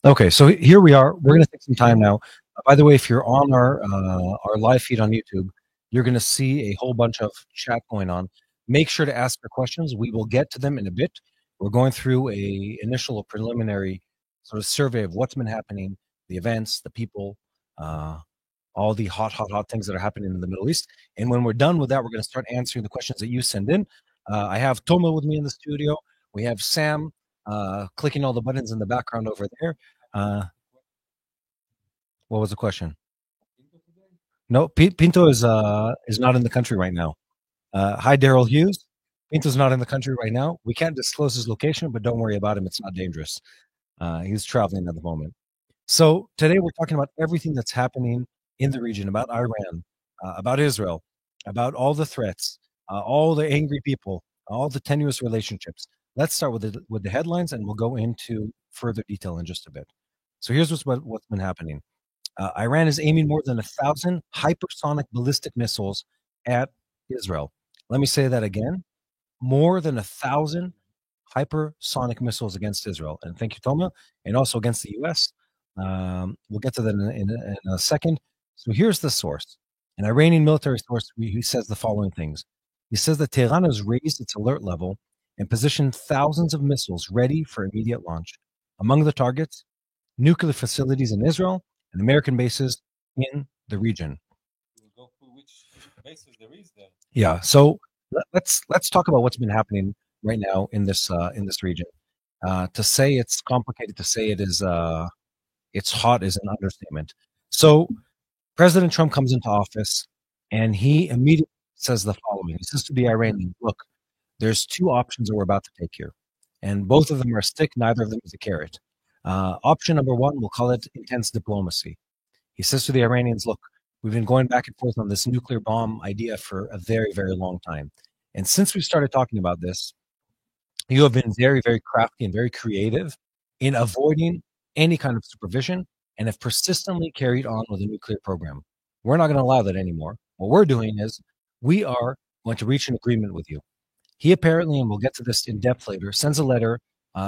Okay, so here we are. We're going to take some time now. By the way, if you're on our live feed on YouTube, you're going to see a whole bunch of chat going on. Make sure to ask your questions. We will get to them in a bit. We're going through a initial or preliminary sort of survey of what's been happening, the events, the people, uh, all the hot things that are happening in the Middle East. And when we're done with that, we're going to start answering the questions that you send in. I have Toma with me in the studio. We have Sam clicking all the buttons in the background over there. Uh, what was the question? No, Pinto is not in the country right now. Hi, Daryl Hughes. Pinto's not in the country right now. We can't disclose his location, but don't worry about him. It's not dangerous. He's traveling at the moment. So today we're talking about everything that's happening in the region, about Iran, about Israel, about all the threats, all the angry people, all the tenuous relationships. Let's start with the headlines, and we'll go into further detail in just a bit. So here's what's been happening. Iran is aiming more than 1,000 hypersonic ballistic missiles at Israel. Let me say that again. More than 1,000 hypersonic missiles against Israel. And thank you, Toma, and also against the U.S. We'll get to that in a second. So here's the source. An Iranian military source who says the following things. He says that Tehran has raised its alert level and positioned thousands of missiles ready for immediate launch. Among the targets, nuclear facilities in Israel and American bases in the region. We'll go through which bases there is there. Yeah. So let's talk about what's been happening right now in this region. To say it's complicated, to say it's hot is an understatement. So President Trump comes into office and he immediately says the following. He says to the Iranians, look, there's two options that we're about to take here. And both of them are a stick, neither of them is a carrot. Option number one, we'll call it intense diplomacy. He says to the Iranians, look, we've been going back and forth on this nuclear bomb idea for a very, very long time. And since we started talking about this, you have been very, very crafty and very creative in avoiding any kind of supervision and have persistently carried on with a nuclear program. We're not going to allow that anymore. What we're doing is we are going to reach an agreement with you. He apparently, and we'll get to this in depth later, sends a letter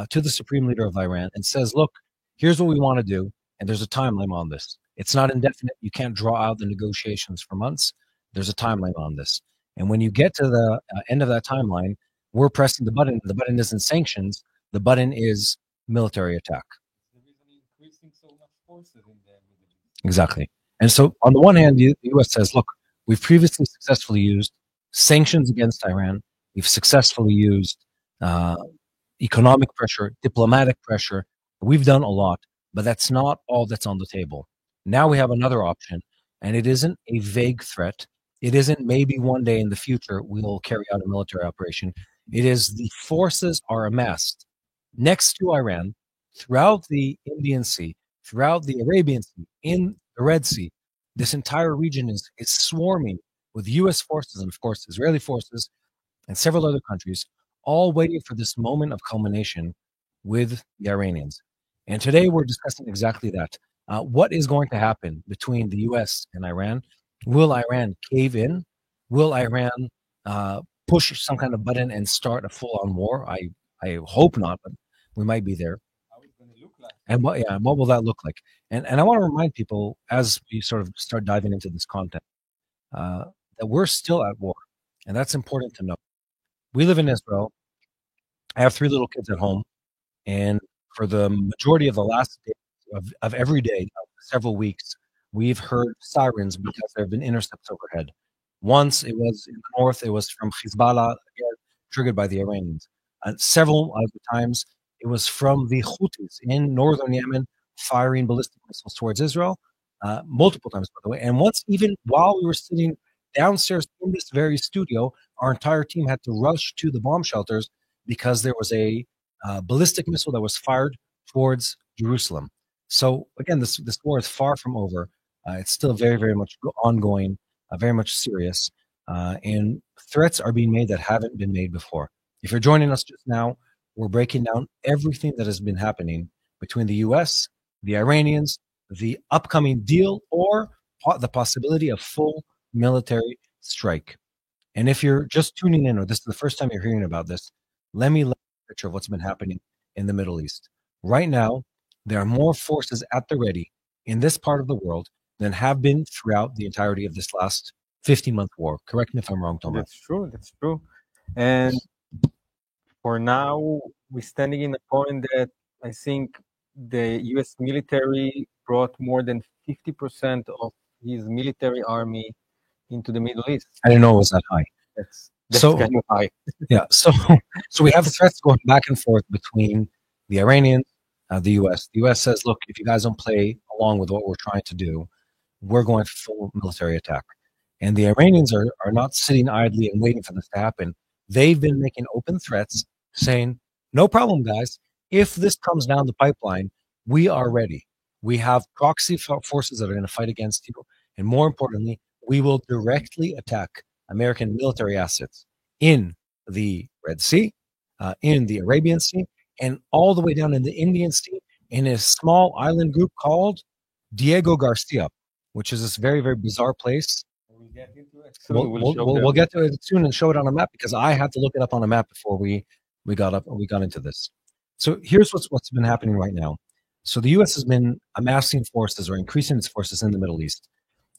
to the supreme leader of Iran and says, look, here's what we want to do, and there's a timeline on this. It's not indefinite. You can't draw out the negotiations for months. There's a timeline on this. And when you get to the end of that timeline, we're pressing the button. The button isn't sanctions. The button is military attack. The reason increasing so much forces in the Middle East. Exactly. And so on the one hand, the U.S. says, look, we've previously successfully used sanctions against Iran. We've successfully used economic pressure, diplomatic pressure. We've done a lot, but that's not all that's on the table. Now we have another option, and it isn't a vague threat. It isn't maybe one day in the future we'll carry out a military operation. It is the forces are amassed next to Iran, throughout the Indian Sea, throughout the Arabian Sea, in the Red Sea. This entire region is swarming with U.S. forces and, of course, Israeli forces and several other countries, all waiting for this moment of culmination with the Iranians. And today we're discussing exactly that. What is going to happen between the U.S. and Iran? Will Iran cave in? Will Iran push some kind of button and start a full-on war? I hope not, but we might be there. How it's going to look like? And what will that look like? And I want to remind people as we sort of start diving into this content that we're still at war, and that's important to know. We live in Israel. I have 3 little kids at home, and for the majority of the last day of every day, of several weeks, we've heard sirens because there have been intercepts overhead. Once it was in the north, it was from Hezbollah, again, triggered by the Iranians. Several other times, it was from the Houthis in northern Yemen firing ballistic missiles towards Israel, multiple times, by the way. And once, even while we were sitting downstairs in this very studio, our entire team had to rush to the bomb shelters because there was a ballistic missile that was fired towards Jerusalem. So again, this war is far from over. It's still very, very much ongoing, very much serious, and threats are being made that haven't been made before. If you're joining us just now, we're breaking down everything that has been happening between the U.S., the Iranians, the upcoming deal, or the possibility of full military strike. And if you're just tuning in, or this is the first time you're hearing about this, let me lay a picture of what's been happening in the Middle East. Right now, There are more forces at the ready in this part of the world than have been throughout the entirety of this last 15-month war. Correct me if I'm wrong, Thomas. That's true. That's true. And for now, we're standing in a point that I think the U.S. military brought more than 50% of his military army into the Middle East. I didn't know it was that high. That's So- kind of high. Yeah, so we have threats going back and forth between the Iranians, the U.S. The U.S. says, look, if you guys don't play along with what we're trying to do, we're going for full military attack. And the Iranians are not sitting idly and waiting for this to happen. They've been making open threats saying, no problem, guys. If this comes down the pipeline, we are ready. We have proxy forces that are going to fight against you. And more importantly, we will directly attack American military assets in the Red Sea, in the Arabian Sea, and all the way down in the Indian Sea in a small island group called Diego Garcia, which is this very, very bizarre place. We'll get into it soon. We'll get to it soon and show it on a map because I had to look it up on a map before we got into this. So here's what's been happening right now. So the U.S. has been amassing forces or increasing its forces in the Middle East,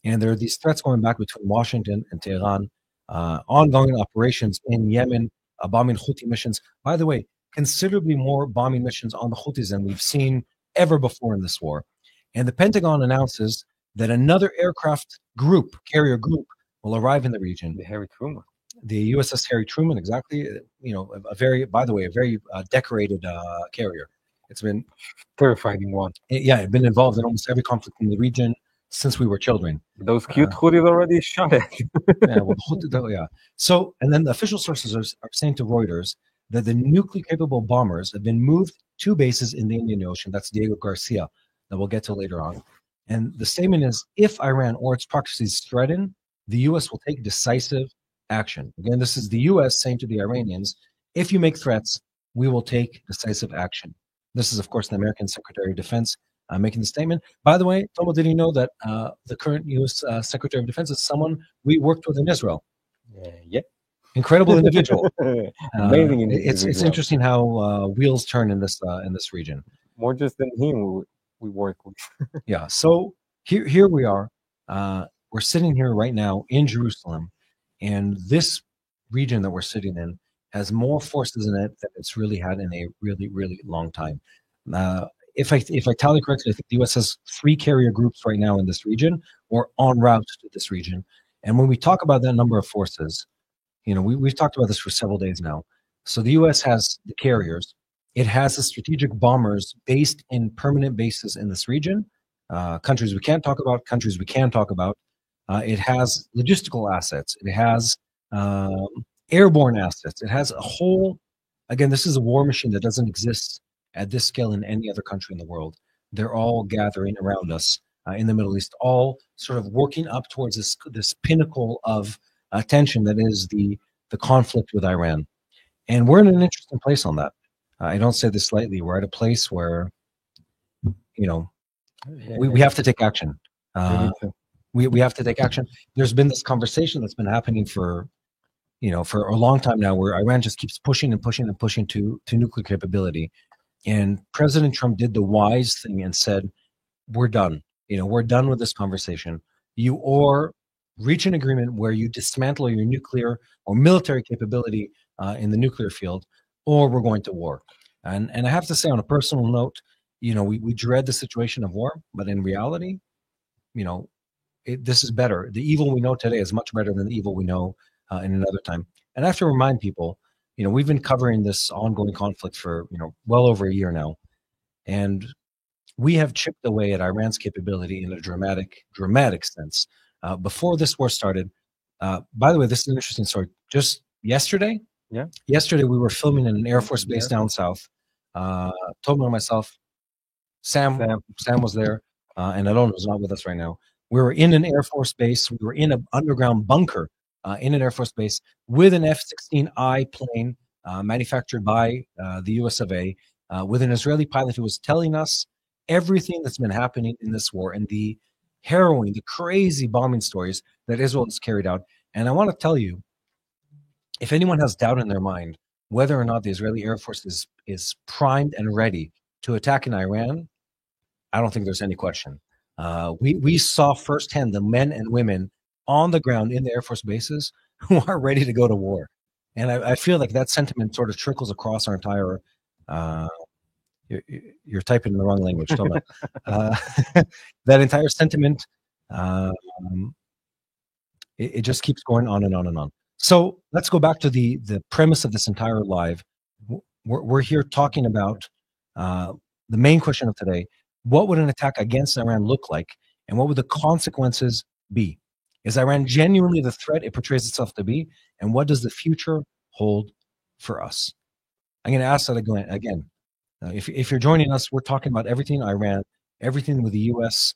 and there are these threats going back between Washington and Tehran, ongoing operations in Yemen, bombing Houthi missions. By the way, considerably more bombing missions on the Houthis than we've seen ever before in this war. And the Pentagon announces that another aircraft carrier group, will arrive in the region. The Harry Truman. The USS Harry Truman, exactly. You know, a very decorated carrier. It's been Terrifying one. it's been involved in almost every conflict in the region since we were children. Those cute Houthis already shot it. Yeah. So, and then the official sources are saying to Reuters that the nuclear-capable bombers have been moved to bases in the Indian Ocean. That's Diego Garcia, that we'll get to later on. And the statement is, if Iran or its proxies threaten, the U.S. will take decisive action. Again, this is the U.S. saying to the Iranians, if you make threats, we will take decisive action. This is, of course, the American Secretary of Defense making the statement. By the way, Tomo, did you know that the current U.S. Secretary of Defense is someone we worked with in Israel? Yeah. Incredible individual. Amazing individual. It's interesting how wheels turn in this region. More just than him, we work with. Yeah. So here we are. We're sitting here right now in Jerusalem, and this region that we're sitting in has more forces in it than it's really had in a really, really long time. If I tally correctly, I think the U.S. has 3 carrier groups right now in this region or en route to this region. And when we talk about that number of forces, you know, we've talked about this for several days now. So the U.S. has the carriers. It has the strategic bombers based in permanent bases in this region. Countries we can't talk about, countries we can talk about. It has logistical assets. It has airborne assets. It has a whole, again, this is a war machine that doesn't exist at this scale in any other country in the world. They're all gathering around us in the Middle East, all sort of working up towards this pinnacle of tension that is the conflict with Iran. And we're in an interesting place on that. I don't say this lightly. We're at a place where, you know, we have to take action. We have to take action. There's been this conversation that's been happening for a long time now, where Iran just keeps pushing and pushing and pushing to nuclear capability. And President Trump did the wise thing and said, we're done. You know, we're done with this conversation. You or reach an agreement where you dismantle your nuclear or military capability in the nuclear field, or we're going to war. And I have to say, on a personal note, you know, we dread the situation of war, but in reality, you know, this is better. The evil we know today is much better than the evil we know in another time. And I have to remind people, you know, we've been covering this ongoing conflict for, you know, well over a year now. And we have chipped away at Iran's capability in a dramatic sense. Before this war started, by the way, this is an interesting story. Just yesterday, we were filming in an Air Force base down south. Tomo and myself, Sam was there, and Alon was not with us right now. We were in an Air Force base. We were in an underground bunker in an Air Force base with an F-16I plane manufactured by the US of A, with an Israeli pilot who was telling us everything that's been happening in this war and the harrowing, the crazy bombing stories that Israel has carried out. And I want to tell you, if anyone has doubt in their mind whether or not the Israeli Air Force is primed and ready to attack in Iran, I don't think there's any question. We saw firsthand the men and women on the ground in the Air Force bases who are ready to go to war. And I feel like that sentiment sort of trickles across our entire. Uh, you're typing in the wrong language, Toma. That entire sentiment, um, it just keeps going on and on and on. So let's go back to the premise of this entire live. We're here talking about uh, the main question of today: what would an attack against Iran look like, and what would the consequences be? Is Iran genuinely the threat it portrays itself to be, and what does the future hold for us? I'm going to ask that again. If you're joining us, we're talking about everything Iran, everything with the U.S.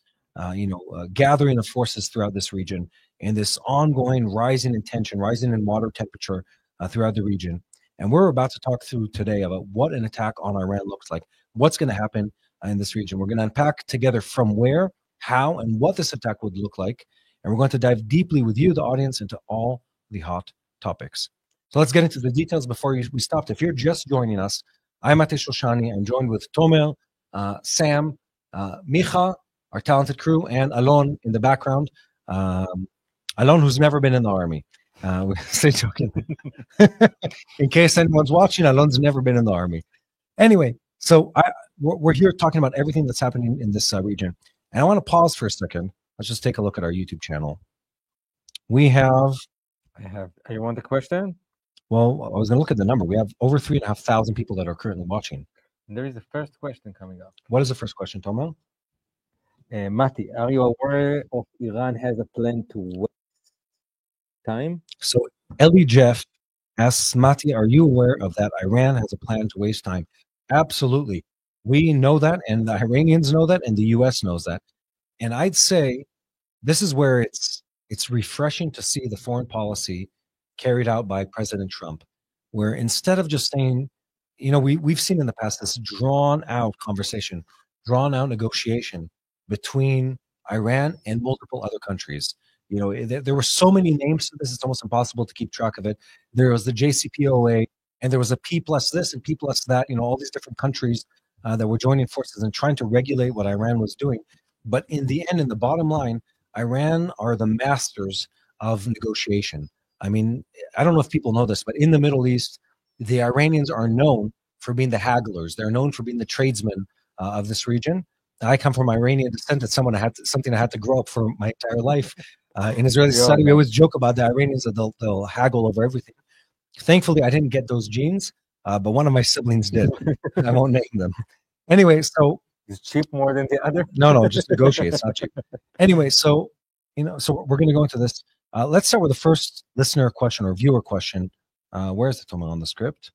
Gathering of forces throughout this region, and this ongoing rising in tension, rising in water temperature throughout the region. And we're about to talk through today about what an attack on Iran looks like, what's going to happen in this region. We're going to unpack together from where, how, and what this attack would look like. And we're going to dive deeply with you, the audience, into all the hot topics. So let's get into the details before we stop. If you're just joining us, I'm Shoshani. I'm joined with Tomel, Sam, Micha, our talented crew, and Alon in the background. Alon, who's never been in the army. Stay joking. In case anyone's watching, Alon's never been in the army. Anyway, so we're here talking about everything that's happening in this region. And I want to pause for a second. Let's just take a look at our YouTube channel. You want the question? Well, I was going to look at the number. We have over 3,500 people that are currently watching. And there is the first question coming up. What is the first question, Tomo? Mati, are you aware of Iran has a plan to waste time? So Ellie Jeff asks, Mati, are you aware of that? Iran has a plan to waste time. Absolutely. We know that, and the Iranians know that, and the U.S. knows that. And I'd say this is where it's refreshing to see the foreign policy carried out by President Trump, where instead of just saying, we've seen in the past this drawn out conversation, drawn out negotiation between Iran and multiple other countries. There were so many names to this, it's almost impossible to keep track of it. There was the JCPOA, and there was a P plus this and P plus that, all these different countries that were joining forces and trying to regulate what Iran was doing. But in the end, in the bottom line, Iran are the masters of negotiation. I mean, I don't know if people know this, but in the Middle East, the Iranians are known for being the hagglers. They're known for being the tradesmen of this region. I come from Iranian descent. It's something I had to grow up for my entire life. In Israeli society, we always joke about the Iranians that they'll haggle over everything. Thankfully, I didn't get those genes, but one of my siblings did. I won't name them. Anyway, so it's cheap more than the other. No, just negotiate. It's not cheap. Anyway, so we're going to go into this. Let's start with the first listener question or viewer question. Where's the Toma on the script?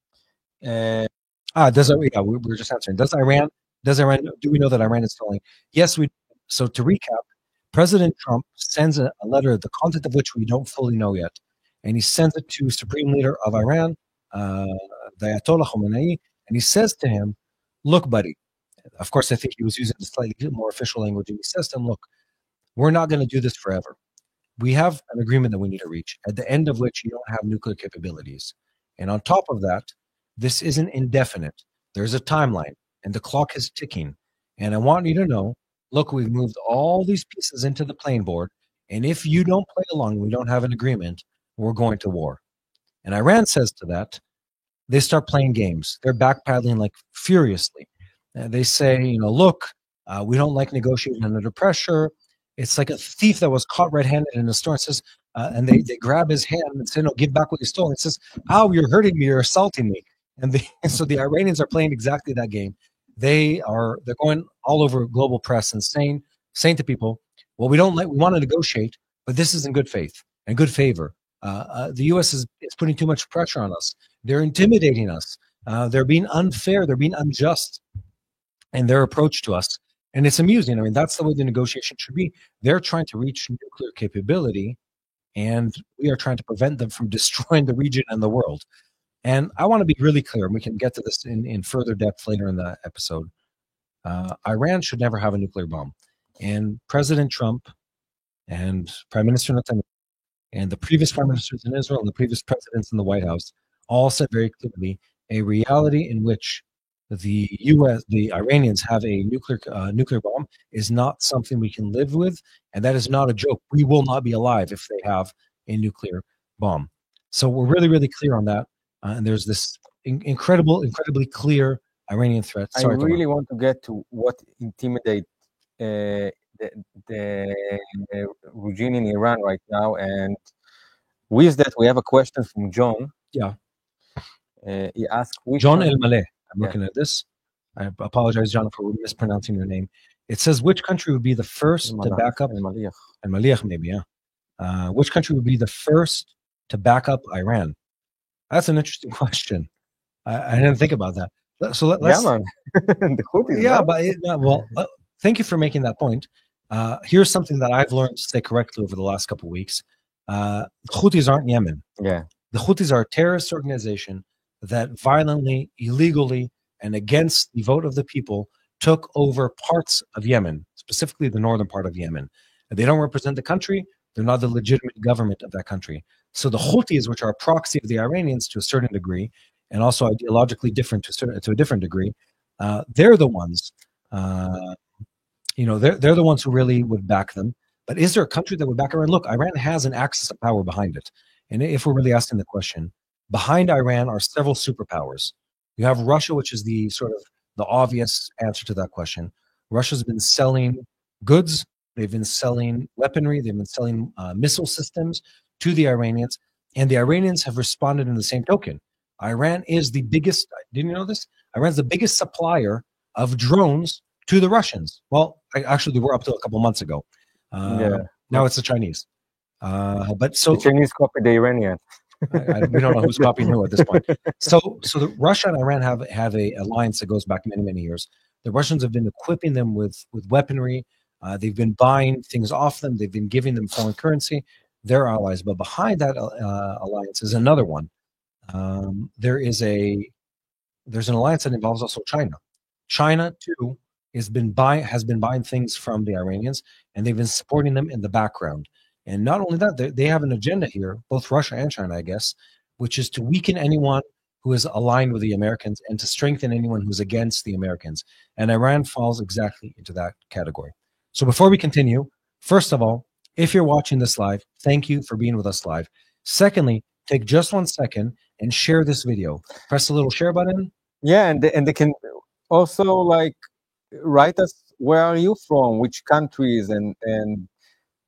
We're just answering. Do we know that Iran is telling? Yes, we. So to recap, President Trump sends a letter, the content of which we don't fully know yet, and he sends it to Supreme Leader of Iran, the Ayatollah Khamenei, and he says to him, "Look, buddy." Of course, I think he was using a slightly more official language, and he says to him, "Look, we're not going to do this forever. We have an agreement that we need to reach, at the end of which you don't have nuclear capabilities. And on top of that, this isn't indefinite. There's a timeline, and the clock is ticking. And I want you to know, look, we've moved all these pieces into the playing board, and if you don't play along, we don't have an agreement, we're going to war." And Iran says to that, they start playing games. They're backpedaling like furiously. They say, look, we don't like negotiating under pressure. It's like a thief that was caught red-handed in a store. It says, and they grab his hand and say, "No, give back what you stole." And it says, "Ow, you're hurting me, you're assaulting me." And so the Iranians are playing exactly that game. They're going all over global press and saying to people, "Well, we want to negotiate, but this is in good faith and good favor. The U.S. is putting too much pressure on us. They're intimidating us. They're being unfair. They're being unjust in their approach to us." And it's amusing. I mean, that's the way the negotiation should be. They're trying to reach nuclear capability, and we are trying to prevent them from destroying the region and the world. And I want to be really clear, and we can get to this in further depth later in the episode. Iran should never have a nuclear bomb. And President Trump and Prime Minister Netanyahu and the previous prime ministers in Israel and the previous presidents in the White House all said very clearly a reality in which the Iranians have a nuclear bomb is not something we can live with, and that is not a joke. We will not be alive if they have a nuclear bomb. So we're really, really clear on that. And there's this incredibly clear Iranian threat. I Sorry, really want to get to what intimidate the regime in Iran right now. And with that, we have a question from John. Yeah. He asked, which John country- El Maleh. I'm looking at this. I apologize, John, for mispronouncing your name. It says, which country would be the first to back up? El Malih. El Malih, maybe, yeah. Which country would be the first to back up Iran? That's an interesting question. I didn't think about that. So let's. Yeah, man. The Houthis, Yeah, no? but thank you for making that point. Here's something that I've learned to say correctly over the last couple of weeks. The Houthis aren't Yemen. Yeah. The Houthis are a terrorist organization that violently, illegally, and against the vote of the people took over parts of Yemen, specifically the northern part of Yemen. They don't represent the country. They're not the legitimate government of that country. So the Houthis, which are a proxy of the Iranians to a certain degree, and also ideologically different to a different degree, they're the ones, they're the ones who really would back them. But is there a country that would back Iran? Look, Iran has an axis of power behind it. And if we're really asking the question, behind Iran are several superpowers. You have Russia, which is the sort of the obvious answer to that question. Russia's been selling goods. They've been selling weaponry. They've been selling missile systems to the Iranians. And the Iranians have responded in the same token. Iran is the biggest, didn't you know this? Iran's the biggest supplier of drones to the Russians. Well, actually, they were up to a couple months ago. Now it's the Chinese. But so the Chinese copied the Iranian. we don't know who's copying who at this point. So Russia and Iran have a alliance that goes back many, many years. The Russians have been equipping them with weaponry. They've been buying things off them. They've been giving them foreign currency. They're allies. But behind that alliance is another one. There's an alliance that involves also China. China too has been buying things from the Iranians, and they've been supporting them in the background. And not only that, they have an agenda here, both Russia and China, I guess, which is to weaken anyone who is aligned with the Americans and to strengthen anyone who's against the Americans. And Iran falls exactly into that category. So before we continue, first of all, if you're watching this live, thank you for being with us live. Secondly, take just 1 second and share this video. Press the little share button. Yeah, and they can also write us, where are you from, which countries, and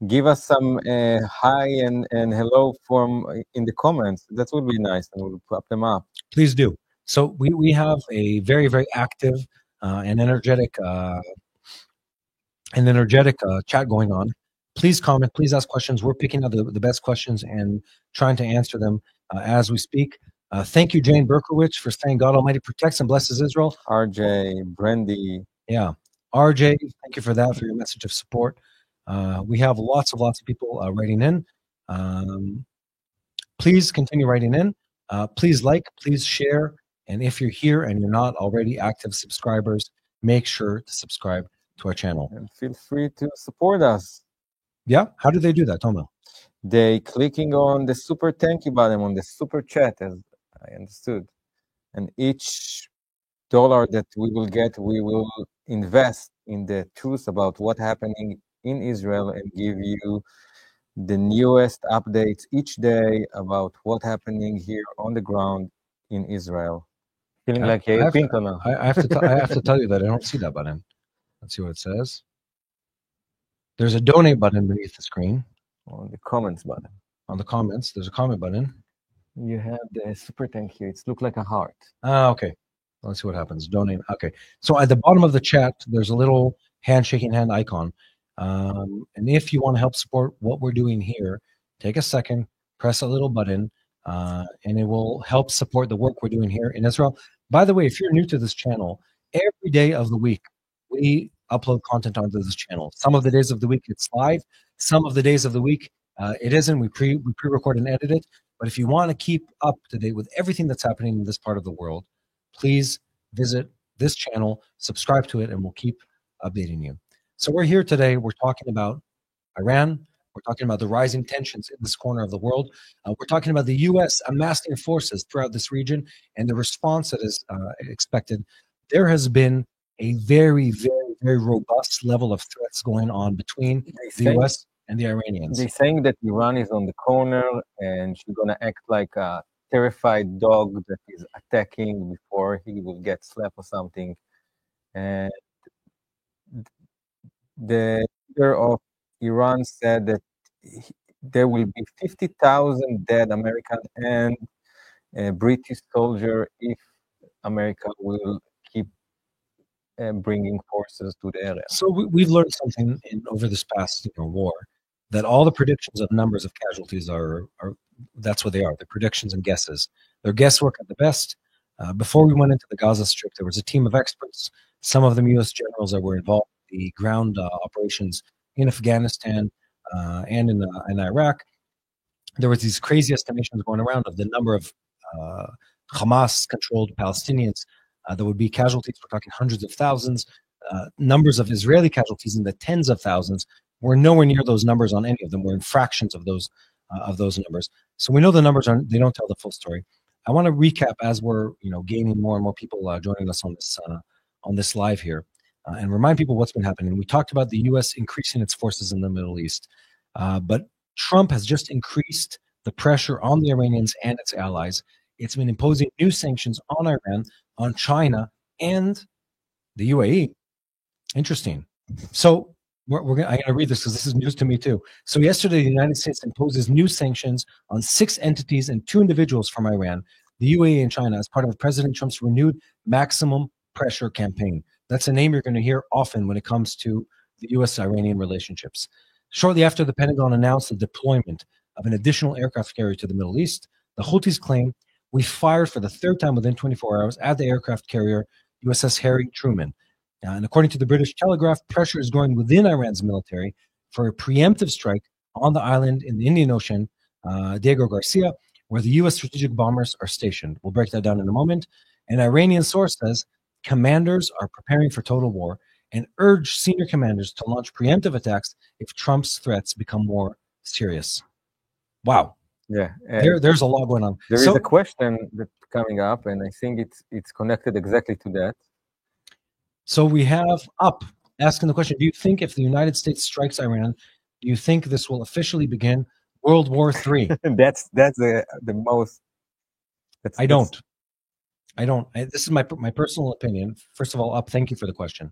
give us some hi and hello from in the comments. That would be nice, and we'll pop them up. Please do. So we have a very, very active and energetic chat going on. Please comment. Please ask questions. We're picking out the best questions and trying to answer them as we speak. Thank you, Jane Berkowitz, for saying God Almighty protects and blesses Israel. RJ, Brandy. Yeah. RJ, thank you for that, for your message of support. We have lots of people writing in. Please continue writing in. Please please share. And if you're here and you're not already active subscribers, make sure to subscribe to our channel. And feel free to support us. Yeah? How do they do that, Tomo? They clicking on the super thank you button on the super chat, as I understood. And each dollar that we will get, we will invest in the truth about what's happening in Israel and give you the newest updates each day about what's happening here on the ground in Israel. Feeling like a pinto now. I have to tell you that I don't see that button. Let's see what it says. There's a donate button beneath the screen. On the comments button. On the comments, there's a comment button. You have the super thank you. It looks like a heart. Okay. Let's see what happens. Donate. Okay. So at the bottom of the chat, there's a little handshaking hand icon. And if you want to help support what we're doing here, take a second, press a little button, and it will help support the work we're doing here in Israel. By the way, if you're new to this channel, every day of the week, we upload content onto this channel. Some of the days of the week, it's live. Some of the days of the week, it isn't. We pre-record and edit it. But if you want to keep up to date with everything that's happening in this part of the world, please visit this channel, subscribe to it, and we'll keep updating you. So we're here today. We're talking about Iran. We're talking about the rising tensions in this corner of the world. We're talking about the U.S. amassing forces throughout this region and the response that is expected there has been a very, very, very robust level of threats going on between the U.S. and the Iranians. They're saying that Iran is on the corner and she's gonna act like a terrified dog that is attacking before he will get slapped or something. And the leader of Iran said that there will be 50,000 dead American and British soldier if America will keep bringing forces to the area. So we've learned something over this past war, that all the predictions of numbers of casualties are that's what they are. They're predictions and guesses. They're guesswork at the best. Before we went into the Gaza Strip, there was a team of experts, some of them U.S. generals that were involved in the ground operations in Afghanistan and in Iraq. There was these crazy estimations going around of the number of Hamas-controlled Palestinians that would be casualties. We're talking hundreds of thousands. Numbers of Israeli casualties in the tens of thousands. We're nowhere near those numbers on any of them. We're in fractions of those numbers. So we know the numbers they don't tell the full story. I want to recap as we're gaining more and more people joining us on this live here, and remind people what's been happening. We talked about the U.S. increasing its forces in the Middle East, but Trump has just increased the pressure on the Iranians and its allies. It's been imposing new sanctions on Iran, on China, and the UAE. Interesting. So I'm going to read this because this is news to me too. So yesterday, the United States imposes new sanctions on 6 entities and 2 individuals from Iran, the UAE, and China as part of President Trump's renewed maximum pressure campaign. That's a name you're going to hear often when it comes to the U.S.-Iranian relationships. Shortly after the Pentagon announced the deployment of an additional aircraft carrier to the Middle East, the Houthis claim we fired for the 3rd time within 24 hours at the aircraft carrier USS Harry Truman. And according to the British Telegraph, pressure is growing within Iran's military for a preemptive strike on the island in the Indian Ocean, Diego Garcia, where the U.S. strategic bombers are stationed. We'll break that down in a moment. An Iranian source says commanders are preparing for total war and urge senior commanders to launch preemptive attacks if Trump's threats become more serious. Wow. Yeah, there's a lot going on. There is a question that's coming up, and I think it's connected exactly to that. So we have Up asking the question: do you think if the United States strikes Iran, do you think this will officially begin World War III? That's the most. I don't. This is my personal opinion. First of all, Up, thank you for the question.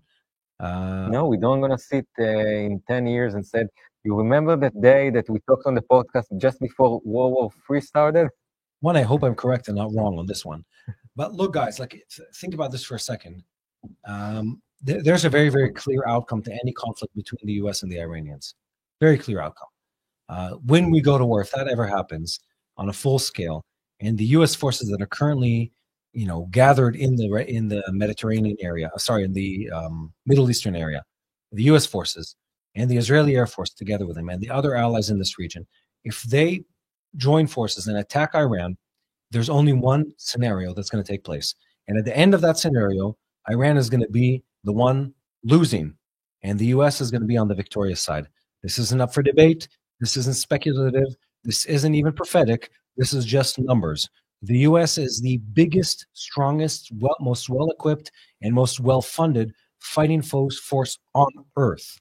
No, we don't gonna sit in 10 years and said, you remember that day that we talked on the podcast just before World War III started? One, I hope I'm correct and not wrong on this one. But look, guys, think about this for a second. There's a very, very clear outcome to any conflict between the U.S. and the Iranians. Very clear outcome. When we go to war, if that ever happens on a full scale, and the U.S. forces that are currently gathered in the Mediterranean area, in the Middle Eastern area, the U.S. forces and the Israeli Air Force together with them and the other allies in this region, if they join forces and attack Iran, there's only one scenario that's going to take place. And at the end of that scenario, Iran is going to be the one losing, and the U.S. is going to be on the victorious side. This isn't up for debate. This isn't speculative. This isn't even prophetic. This is just numbers. The U.S. is the biggest, strongest, most well-equipped, and most well-funded fighting force on Earth.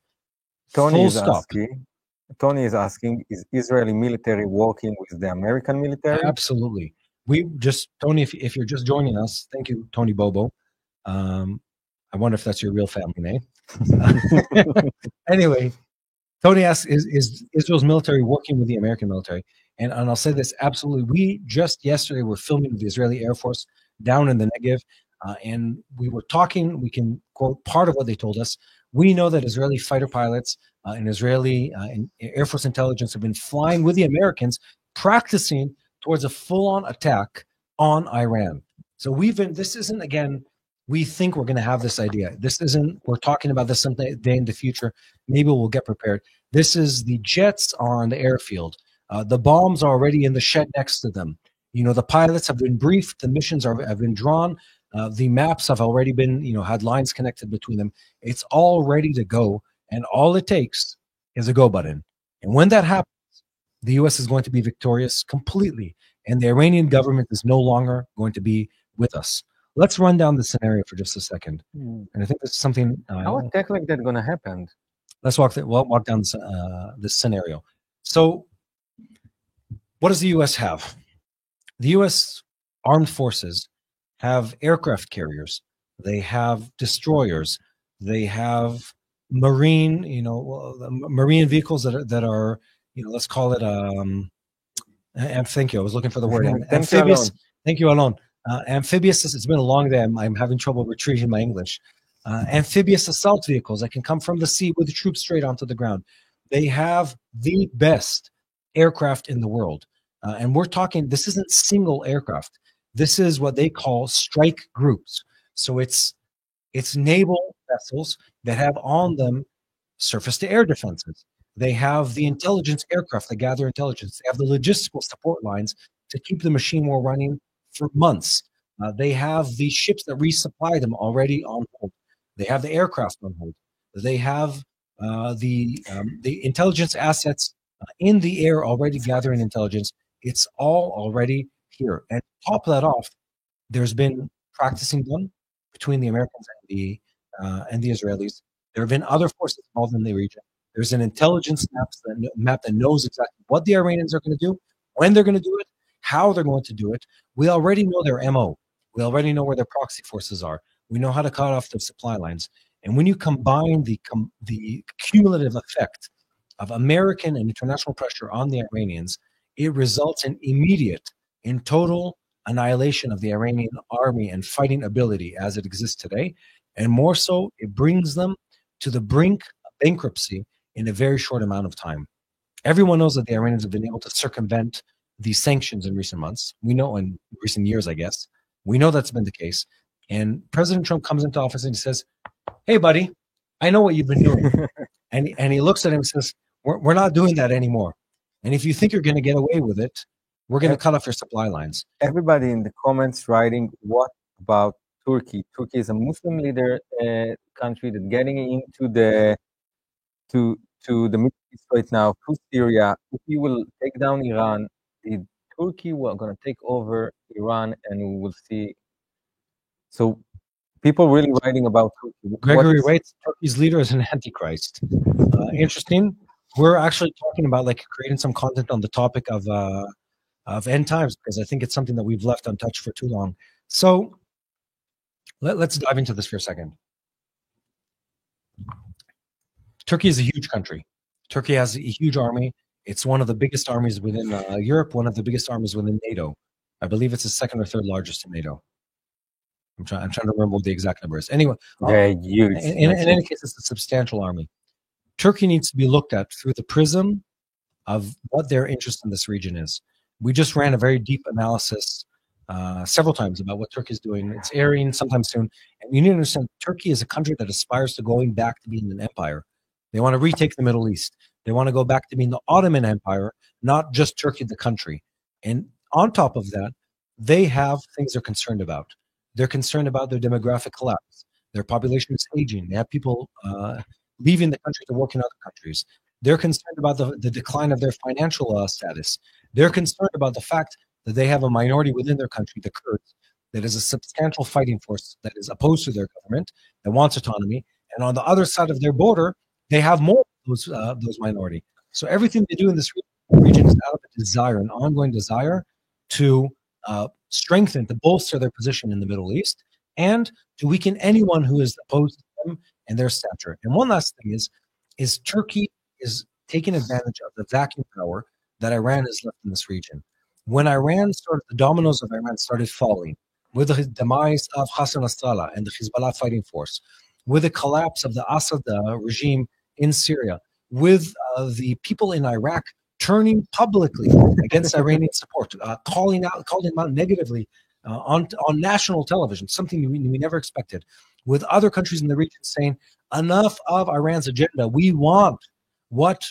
Tony is asking, is Israeli military working with the American military? Absolutely. Tony, if you're just joining us, thank you, Tony Bobo. I wonder if that's your real family name. Anyway, Tony asks, is Israel's military working with the American military? And I'll say this, absolutely. We just yesterday were filming with the Israeli Air Force down in the Negev, and we were talking, we can quote part of what they told us. We know that Israeli fighter pilots and Israeli Air Force intelligence have been flying with the Americans, practicing towards a full-on attack on Iran. So this isn't, again, we think we're going to have this idea. This isn't, we're talking about this someday in the future. Maybe we'll get prepared. This is the jets on the airfield. The bombs are already in the shed next to them. The pilots have been briefed. The missions have been drawn. The maps have already been, had lines connected between them. It's all ready to go. And all it takes is a go button. And when that happens, the U.S. is going to be victorious completely. And the Iranian government is no longer going to be with us. let's run down the scenario for just a second. And I think this is something. How attack like that gonna happen? Let's walk down this scenario. So, what does the U.S. have? The U.S. armed forces have aircraft carriers. They have destroyers. They have marine, marine vehicles that are, let's call it thank you. I was looking for the word amphibious. Thank you, Alon. Amphibious. It's been a long day. I'm having trouble retrieving my English. Amphibious assault vehicles that can come from the sea with the troops straight onto the ground. They have the best aircraft in the world. And we're talking, this isn't single aircraft. This is what they call strike groups. So it's naval vessels that have on them surface-to-air defenses. They have the intelligence aircraft that gather intelligence. They have the logistical support lines to keep the machine war running for months. They have the ships that resupply them already on hold. They have the aircraft on hold. They have the intelligence assets in the air already gathering intelligence. It's all already here. And to top that off, there's been practicing done between the Americans and the Israelis. There have been other forces involved in the region. There's an intelligence map that knows exactly what the Iranians are going to do, when they're going to do it, how they're going to do it. We already know their MO. We already know where their proxy forces are. We know how to cut off the supply lines. And when you combine the cumulative effect of American and international pressure on the Iranians, it results in immediate, in total annihilation of the Iranian army and fighting ability as it exists today. And more so, it brings them to the brink of bankruptcy in a very short amount of time. Everyone knows that the Iranians have been able to circumvent these sanctions in recent months. We know in recent years, I guess. We know that's been the case. And President Trump comes into office and he says, "Hey, buddy, I know what you've been doing." and he looks at him and says, we're not doing that anymore. And if you think you're going to get away with it, we're going to cut off your supply lines. Everybody in the comments writing, what about Turkey? Turkey is a Muslim leader country that's getting into the Middle East right now, to Syria. Turkey will take down Iran. Turkey will going to take over Iran, and we will see. So people really writing about Turkey. Gregory writes, Turkey's leader is an antichrist. Interesting. We're actually talking about creating some content on the topic of end times, because I think it's something that we've left untouched for too long. So let's dive into this for a second. Turkey is a huge country. Turkey has a huge army. It's one of the biggest armies within Europe, one of the biggest armies within NATO. I believe it's the second or third largest in NATO. I'm trying to remember what the exact number is. Anyway, huge. In any case, it's a substantial army. Turkey needs to be looked at through the prism of what their interest in this region is. We just ran a very deep analysis several times about what Turkey is doing. It's airing sometime soon. And you need to understand, Turkey is a country that aspires to going back to being an empire. They want to retake the Middle East. They want to go back to being the Ottoman Empire, not just Turkey, the country. And on top of that, they have things they're concerned about. They're concerned about their demographic collapse. Their population is aging. They have people leaving the country to work in other countries. They're concerned about the decline of their financial status. They're concerned about the fact that they have a minority within their country, the Kurds, that is a substantial fighting force that is opposed to their government, that wants autonomy. And on the other side of their border, they have more of those minority. So everything they do in this region is out of a desire, an ongoing desire to strengthen, to bolster their position in the Middle East, and to weaken anyone who is opposed to them and their stature. And one last thing is Turkey is taking advantage of the vacuum power that Iran has left in this region. When the dominoes of Iran started falling, with the demise of Hassan Nasrallah and the Hezbollah fighting force, with the collapse of the Assad regime in Syria, with the people in Iraq turning publicly against Iranian support, calling them out negatively on national television, something we never expected, with other countries in the region saying, enough of Iran's agenda. We want what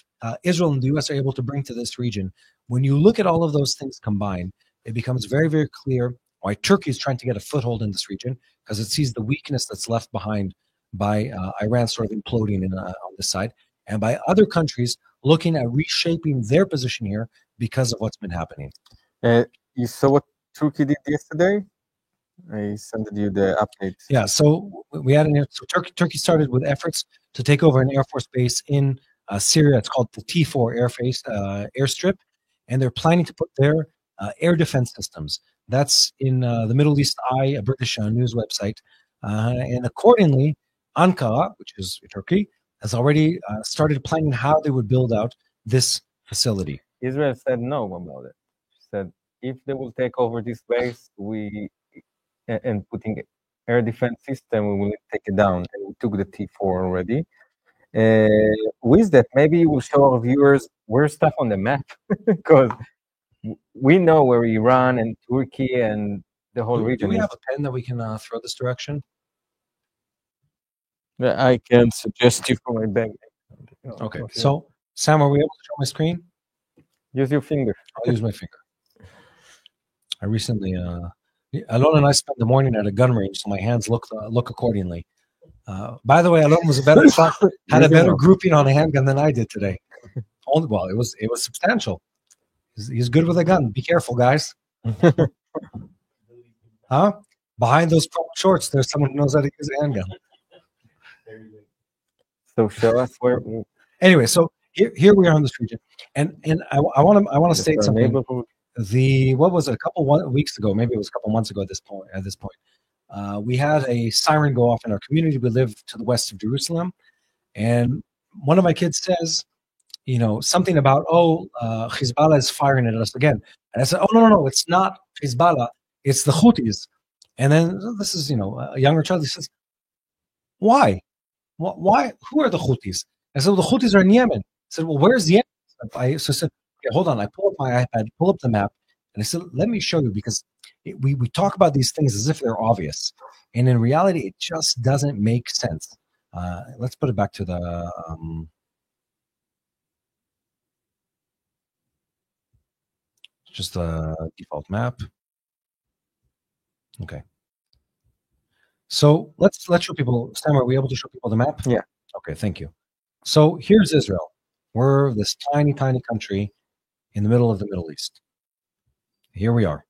Israel and the U.S. are able to bring to this region. When you look at all of those things combined, it becomes very, very clear why Turkey is trying to get a foothold in this region, because it sees the weakness that's left behind by Iran sort of imploding on this side, and by other countries looking at reshaping their position here because of what's been happening. You saw what Turkey did yesterday? I sent you the update. Yeah, so we had so Turkey started with efforts to take over an Air Force base in Syria. It's called the T4 airstrip, and they're planning to put their air defense systems. That's in the Middle East Eye, a British news website. And accordingly, Ankara, which is Turkey, has already started planning how they would build out this facility. Israel said no about it. Said if they will take over this base, and putting air defense system, we will take it down. And we took the T4 already. With that, maybe we'll show our viewers where's stuff on the map, because we know where Iran and Turkey and the whole region Do we is. have a pen that we can throw this direction? I can suggest you for my bag. Okay, so Sam, are we able to show my screen? Use your finger. I'll use my finger. I recently, Alon and I spent the morning at a gun range, so my hands look accordingly. By the way, Alon was had a better grouping on a handgun than I did today. Well, it was substantial. He's good with a gun. Be careful, guys. Huh? Behind those shorts, there's someone who knows how to use a handgun. So show us where. Anyway, so here we are in this region, and I want to state something. What was it? A couple weeks ago, maybe it was a couple months ago. At this point, we had a siren go off in our community. We live to the west of Jerusalem, and one of my kids says, something about, Hezbollah is firing at us again. And I said, oh, no, it's not Hezbollah, it's the Houthis. And then this is, a younger child, he says, why? Who are the Houthis? I said, well, the Houthis are in Yemen. I said, well, where's Yemen? I said, okay, hold on. I pull up my iPad, pull up the map, and I said, let me show you, because we talk about these things as if they're obvious. And in reality, it just doesn't make sense. Let's put it back to the... just a default map. Okay. So let's show people. Sam, are we able to show people the map? Yeah. Okay, thank you. So here's Israel. We're this tiny, tiny country in the middle of the Middle East. Here we are.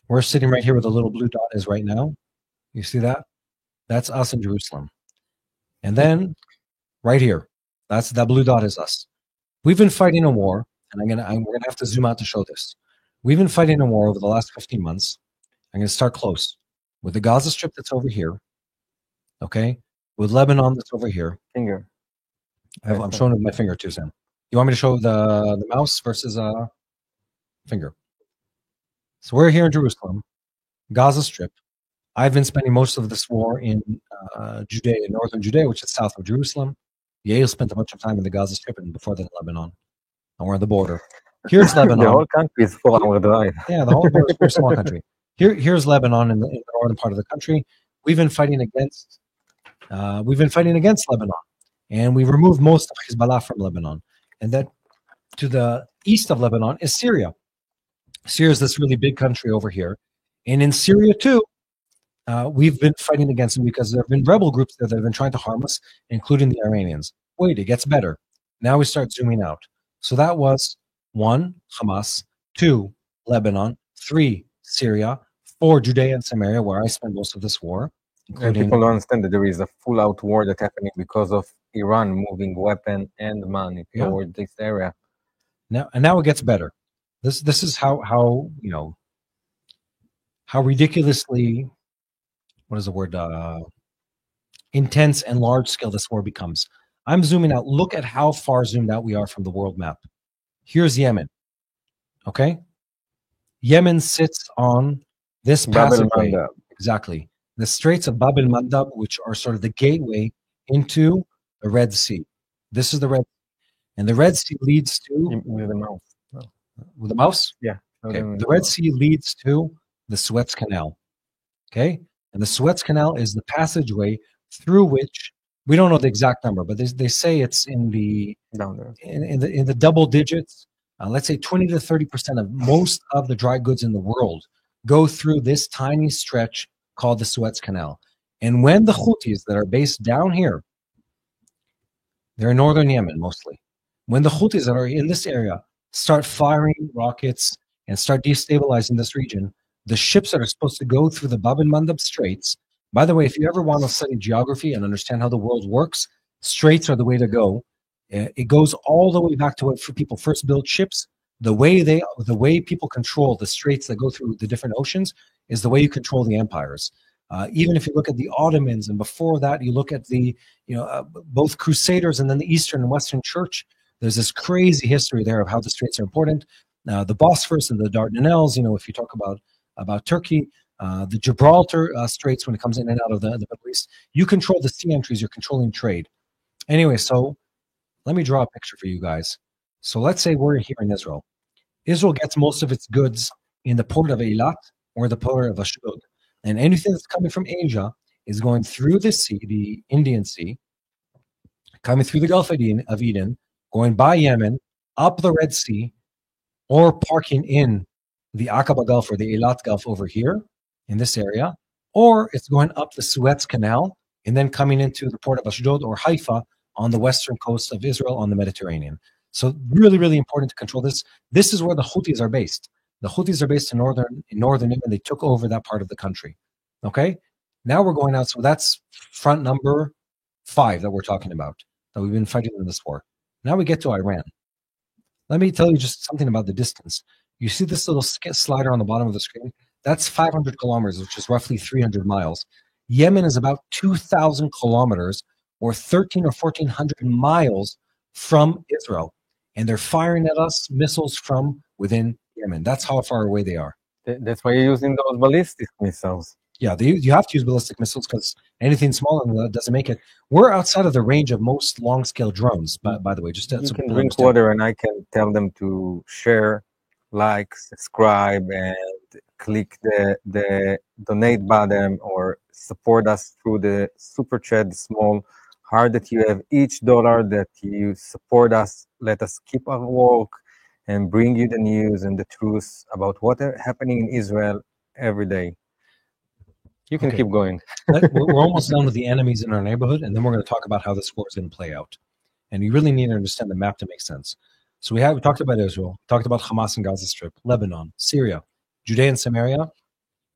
We're sitting right here where the little blue dot is right now. You see that? That's us in Jerusalem. And then right here, that blue dot is us. We've been fighting a war, and we're gonna have to zoom out to show this. We've been fighting a war over the last 15 months. I'm going to start close with the Gaza Strip that's over here, okay? With Lebanon that's over here. Finger. I'm showing with my finger too, Sam. You want me to show the mouse versus finger? So we're here in Jerusalem, Gaza Strip. I've been spending most of this war in Judea, northern Judea, which is south of Jerusalem. Yael spent a bunch of time in the Gaza Strip and before that in Lebanon. And we're on the border. Here's Lebanon. The whole country is 4-hour drive. Yeah, the whole border is a very small country. Here's Lebanon in the northern part of the country. We've been fighting against Lebanon, and we removed most of Hezbollah from Lebanon. And that to the east of Lebanon is Syria. Syria is this really big country over here, and in Syria too, we've been fighting against them because there have been rebel groups there that have been trying to harm us, including the Iranians. Wait, it gets better. Now we start zooming out. So that was 1, Hamas, 2, Lebanon, 3, Syria, 4, Judea and Samaria, where I spent most of this war. And people don't understand that there is a full-out war that's happening because of Iran moving weapon and money toward this area. Now it gets better. This is how ridiculously, what is the word, intense and large scale this war becomes. I'm zooming out. Look at how far zoomed out we are from the world map. Here's Yemen. Okay? Yemen sits on this passageway. Exactly. The Straits of Bab el-Mandab, which are sort of the gateway into the Red Sea. This is the Red Sea. And the Red Sea leads to... With a mouse. Oh. With a mouse? Yeah. Okay. The Red Sea leads to the Suez Canal. Okay? And the Suez Canal is the passageway through which, we don't know the exact number, but they say it's in the in the double digits. Let's say 20 to 30% of most of the dry goods in the world go through this tiny stretch called the Suez Canal. And when the Houthis that are based down here, they're in northern Yemen mostly, when the Houthis that are in this area start firing rockets and start destabilizing this region, the ships that are supposed to go through the Bab el-Mandeb Straits. By the way, if you ever want to study geography and understand how the world works, straits are the way to go. It goes all the way back to when people first built ships. The way people control the straits that go through the different oceans is the way you control the empires. Even if you look at the Ottomans, and before that, you look at the both Crusaders and then the Eastern and Western Church. There's this crazy history there of how the straits are important. The Bosphorus and the Dardanelles. If you talk about Turkey, the Gibraltar Straits when it comes in and out of the Middle East, you control the sea entries. You're controlling trade. Anyway, so let me draw a picture for you guys. So let's say we're here in Israel. Israel gets most of its goods in the port of Eilat or the port of Ashdod. And anything that's coming from Asia is going through the sea, the Indian Sea, coming through the Gulf of Eden, going by Yemen, up the Red Sea, or parking in the Aqaba Gulf or the Eilat Gulf over here in this area, or it's going up the Suez Canal and then coming into the port of Ashdod or Haifa on the western coast of Israel on the Mediterranean. So really, really important to control this. This is where the Houthis are based. The Houthis are based in northern Yemen. They took over that part of the country. Okay? Now we're going out. So that's front number 5 that we're talking about, that we've been fighting in this war. Now we get to Iran. Let me tell you just something about the distance. You see this little slider on the bottom of the screen? That's 500 kilometers, which is roughly 300 miles. Yemen is about 2,000 kilometers or 13 or 1,400 miles from Israel. And they're firing at us missiles from within Yemen. That's how far away they are. That's why you're using those ballistic missiles. Yeah, you have to use ballistic missiles because anything smaller than that doesn't make it. We're outside of the range of most long-scale drones, by the way. Just you can drink water, and I can tell them to share, like, subscribe, and click the donate button or support us through the super chat, the small heart that you have. Each dollar that you support us, let us keep our work and bring you the news and the truth about what is happening in Israel every day. You can keep going. We're almost done with the enemies in our neighborhood, and then we're going to talk about how this war is going to play out. And you really need to understand the map to make sense. So we talked about Israel, talked about Hamas and Gaza Strip, Lebanon, Syria, Judea and Samaria.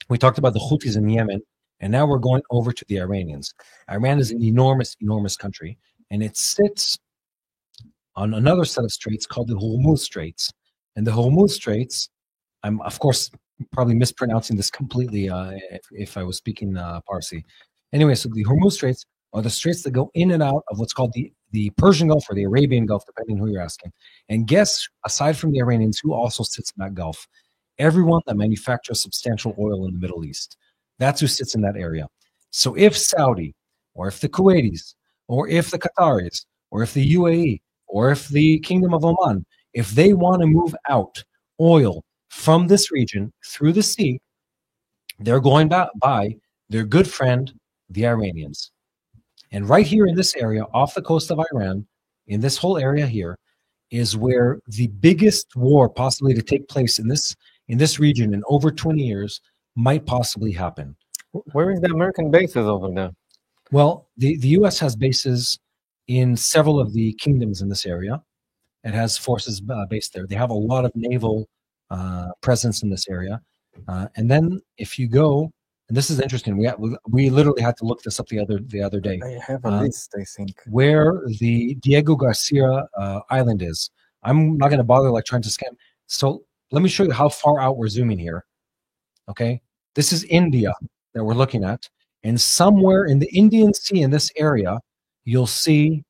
We talked about the Houthis in Yemen, and now we're going over to the Iranians. Iran is an enormous, enormous country, and it sits on another set of straits called the Hormuz Straits. And the Hormuz Straits, I'm, of course, probably mispronouncing this completely if I was speaking Parsi. Anyway, so the Hormuz Straits are the straits that go in and out of what's called the Persian Gulf or the Arabian Gulf, depending who you're asking. And guess, aside from the Iranians, who also sits in that Gulf? Everyone that manufactures substantial oil in the Middle East. That's who sits in that area. So if Saudi, or if the Kuwaitis, or if the Qataris, or if the UAE, or if the Kingdom of Oman, if they want to move out oil from this region through the sea, they're going by their good friend, the Iranians. And right here in this area, off the coast of Iran, in this whole area here, is where the biggest war possibly to take place in this region in over 20 years might possibly happen. Where is the American bases over there? Well, the U.S. has bases in several of the kingdoms in this area. It has forces based there. They have a lot of naval presence in this area. And then if you go, and this is interesting, we literally had to look this up the other day. I have a list, I think. Where the Diego Garcia Island is. I'm not going to bother trying to scan. So let me show you how far out we're zooming here. Okay, this is India that we're looking at, and somewhere in the Indian Sea in this area, you'll see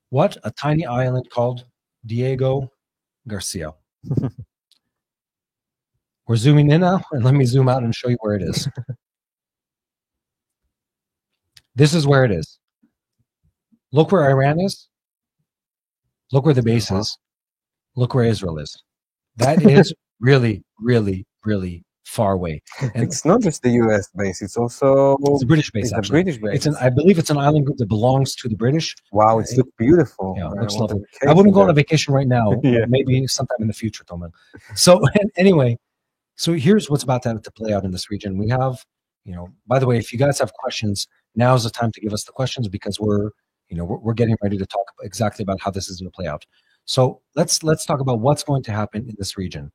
what? A tiny island called Diego Garcia. We're zooming in now, and let me zoom out and show you where it is. This is where it is. Look where Iran is. Look where the base is. Look where Israel is. That is really, really, really far away. And it's not just the U.S. base; it's also a British base. It's a British base. I believe it's an island group that belongs to the British. Wow, it looks beautiful. Yeah, it looks lovely. I wouldn't go on a vacation right now. Yeah. Maybe sometime in the future, Toman. So anyway, so here's what's about to play out in this region. We have, by the way, if you guys have questions, now's the time to give us the questions because we're getting ready to talk exactly about how this is going to play out. So let's talk about what's going to happen in this region.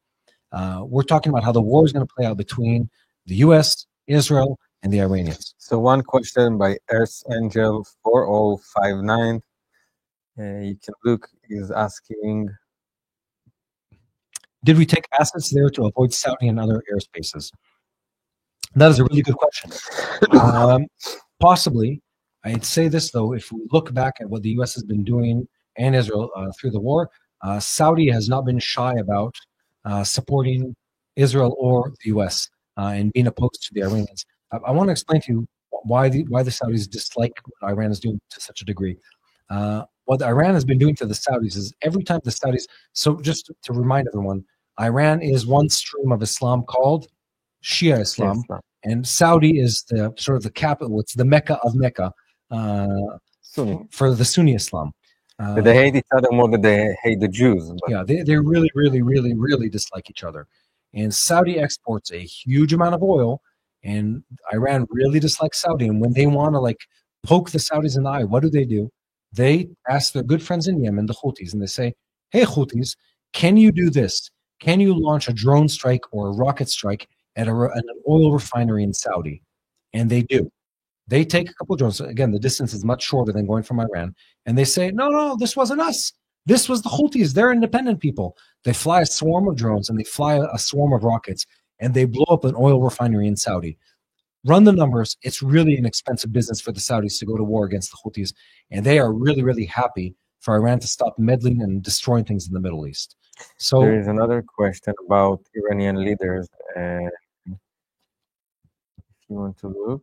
We're talking about how the war is going to play out between the U.S., Israel, and the Iranians. So one question by Earth Angel 4059. You can look, is asking, did we take assets there to avoid Saudi and other airspaces? That is a really good question. Possibly. I'd say this, though, if we look back at what the U.S. has been doing and Israel through the war, Saudi has not been shy about supporting Israel or the U.S. And being opposed to the Iranians. I want to explain to you why the Saudis dislike what Iran is doing to such a degree. What Iran has been doing to the Saudis is every time the Saudis, so just to remind everyone, Iran is one stream of Islam called Shia Islam, and Saudi is the sort of the capital, it's the Mecca of Mecca for the Sunni Islam. But they hate each other more than they hate the Jews. But. Yeah, they really, really, really, really dislike each other. And Saudi exports a huge amount of oil, and Iran really dislikes Saudi. And when they want to like poke the Saudis in the eye, what do? They ask their good friends in Yemen, the Houthis, and they say, hey, Houthis, can you do this? Can you launch a drone strike or a rocket strike at an oil refinery in Saudi? And they do. They take a couple of drones. Again, the distance is much shorter than going from Iran. And they say, no, this wasn't us. This was the Houthis. They're independent people. They fly a swarm of drones and they fly a swarm of rockets and they blow up an oil refinery in Saudi. Run the numbers. It's really an expensive business for the Saudis to go to war against the Houthis. And they are really, really happy for Iran to stop meddling and destroying things in the Middle East. So there is another question about Iranian leaders. If you want to look.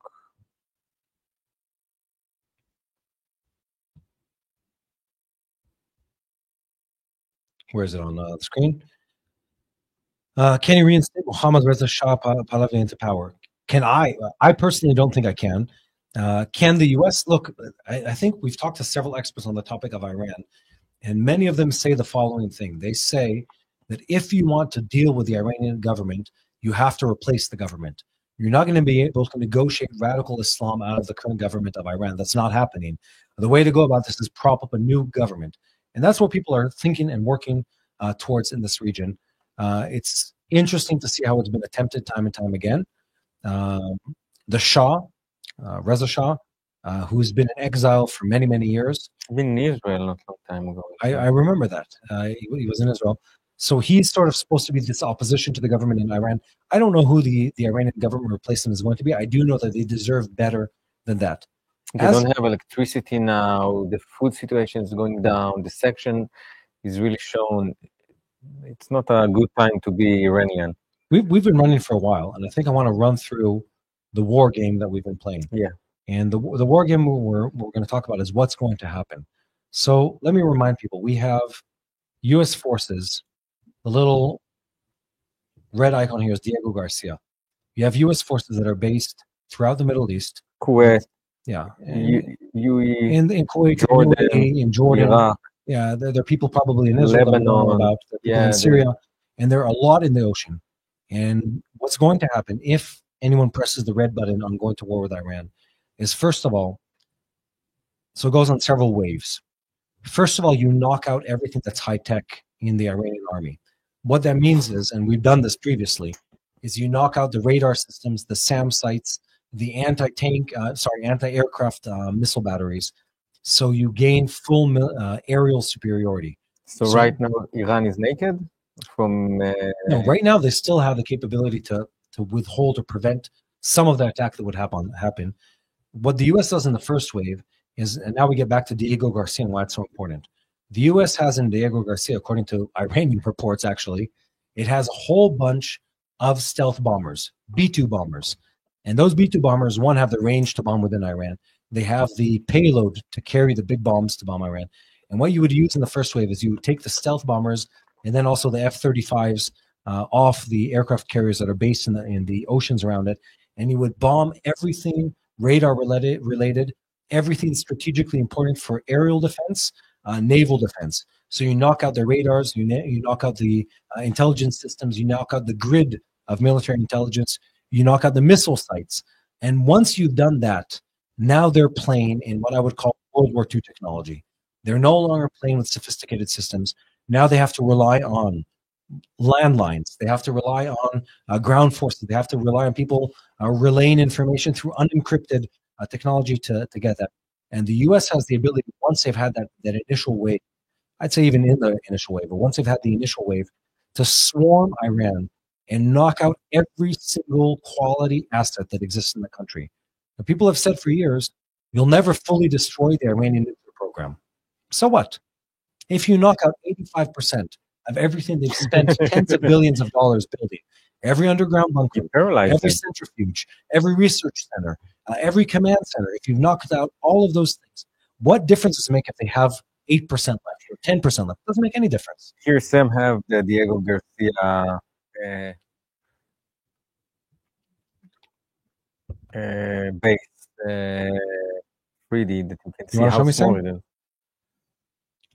Where is it on the screen? Can he reinstate Mohammad Reza Shah Pahlavi into power? Can I? I personally don't think I can. Can the U.S. look? I think we've talked to several experts on the topic of Iran, and many of them say the following thing. They say that if you want to deal with the Iranian government, you have to replace the government. You're not going to be able to negotiate radical Islam out of the current government of Iran. That's not happening. The way to go about this is prop up a new government. And that's what people are thinking and working towards in this region. It's interesting to see how it's been attempted time and time again. The Shah, Reza Shah, who's been in exile for many, many years. Been in Israel not a long time ago. I remember that. He was in Israel. So he's sort of supposed to be this opposition to the government in Iran. I don't know who the Iranian government replacement is going to be. I do know that they deserve better than that. They don't have electricity now. The food situation is going down. The section is really shown. It's not a good time to be Iranian. We've been running for a while, and I think I want to run through the war game that we've been playing. Yeah. And the war game we're going to talk about is what's going to happen. So let me remind people, we have U.S. forces. The little red icon here is Diego Garcia. You have U.S. forces that are based throughout the Middle East. Kuwait. Yeah. UAE. In Kuwait, Jordan, UAE, in Jordan. Iraq. Yeah, there are people probably in Israel Lebanon, that know about. In Syria. And there are a lot in the ocean. And what's going to happen if anyone presses the red button on going to war with Iran is, first of all, so it goes on several waves. First of all, you knock out everything that's high-tech in the Iranian army. What that means is, and we've done this previously, is you knock out the radar systems, the SAM sites, the anti-aircraft missile batteries. So you gain full aerial superiority. So right now, Iran is naked? No, right now they still have the capability to withhold or prevent some of the attack that would happen. What the U.S. does in the first wave is, and now we get back to Diego Garcia and why it's so important. The U.S. has in Diego Garcia, according to Iranian reports, actually, it has a whole bunch of stealth bombers, B-2 bombers. And those B-2 bombers, one, have the range to bomb within Iran. They have the payload to carry the big bombs to bomb Iran. And what you would use in the first wave is you would take the stealth bombers and then also the F-35s off the aircraft carriers that are based in the oceans around it, and you would bomb everything radar related, everything strategically important for aerial defense, naval defense. So you knock out the radars, you knock out the intelligence systems, you knock out the grid of military intelligence, you knock out the missile sites. And once you've done that, now they're playing in what I would call World War II technology. They're no longer playing with sophisticated systems. Now they have to rely on landlines. They have to rely on ground forces. They have to rely on people relaying information through unencrypted technology to get that. And the U.S. has the ability, once they've had that initial wave, I'd say even in the initial wave, but once they've had the initial wave, to swarm Iran and knock out every single quality asset that exists in the country. Now, people have said for years, you'll never fully destroy the Iranian nuclear program. So what? If you knock out 85% of everything they've spent tens of billions of dollars building, every underground bunker, every centrifuge, every research center, every command center, if you've knocked out all of those things, what difference does it make if they have 8% left or 10% left? It doesn't make any difference. Here, Sam have the Diego Garcia base 3D that you can see how small it is.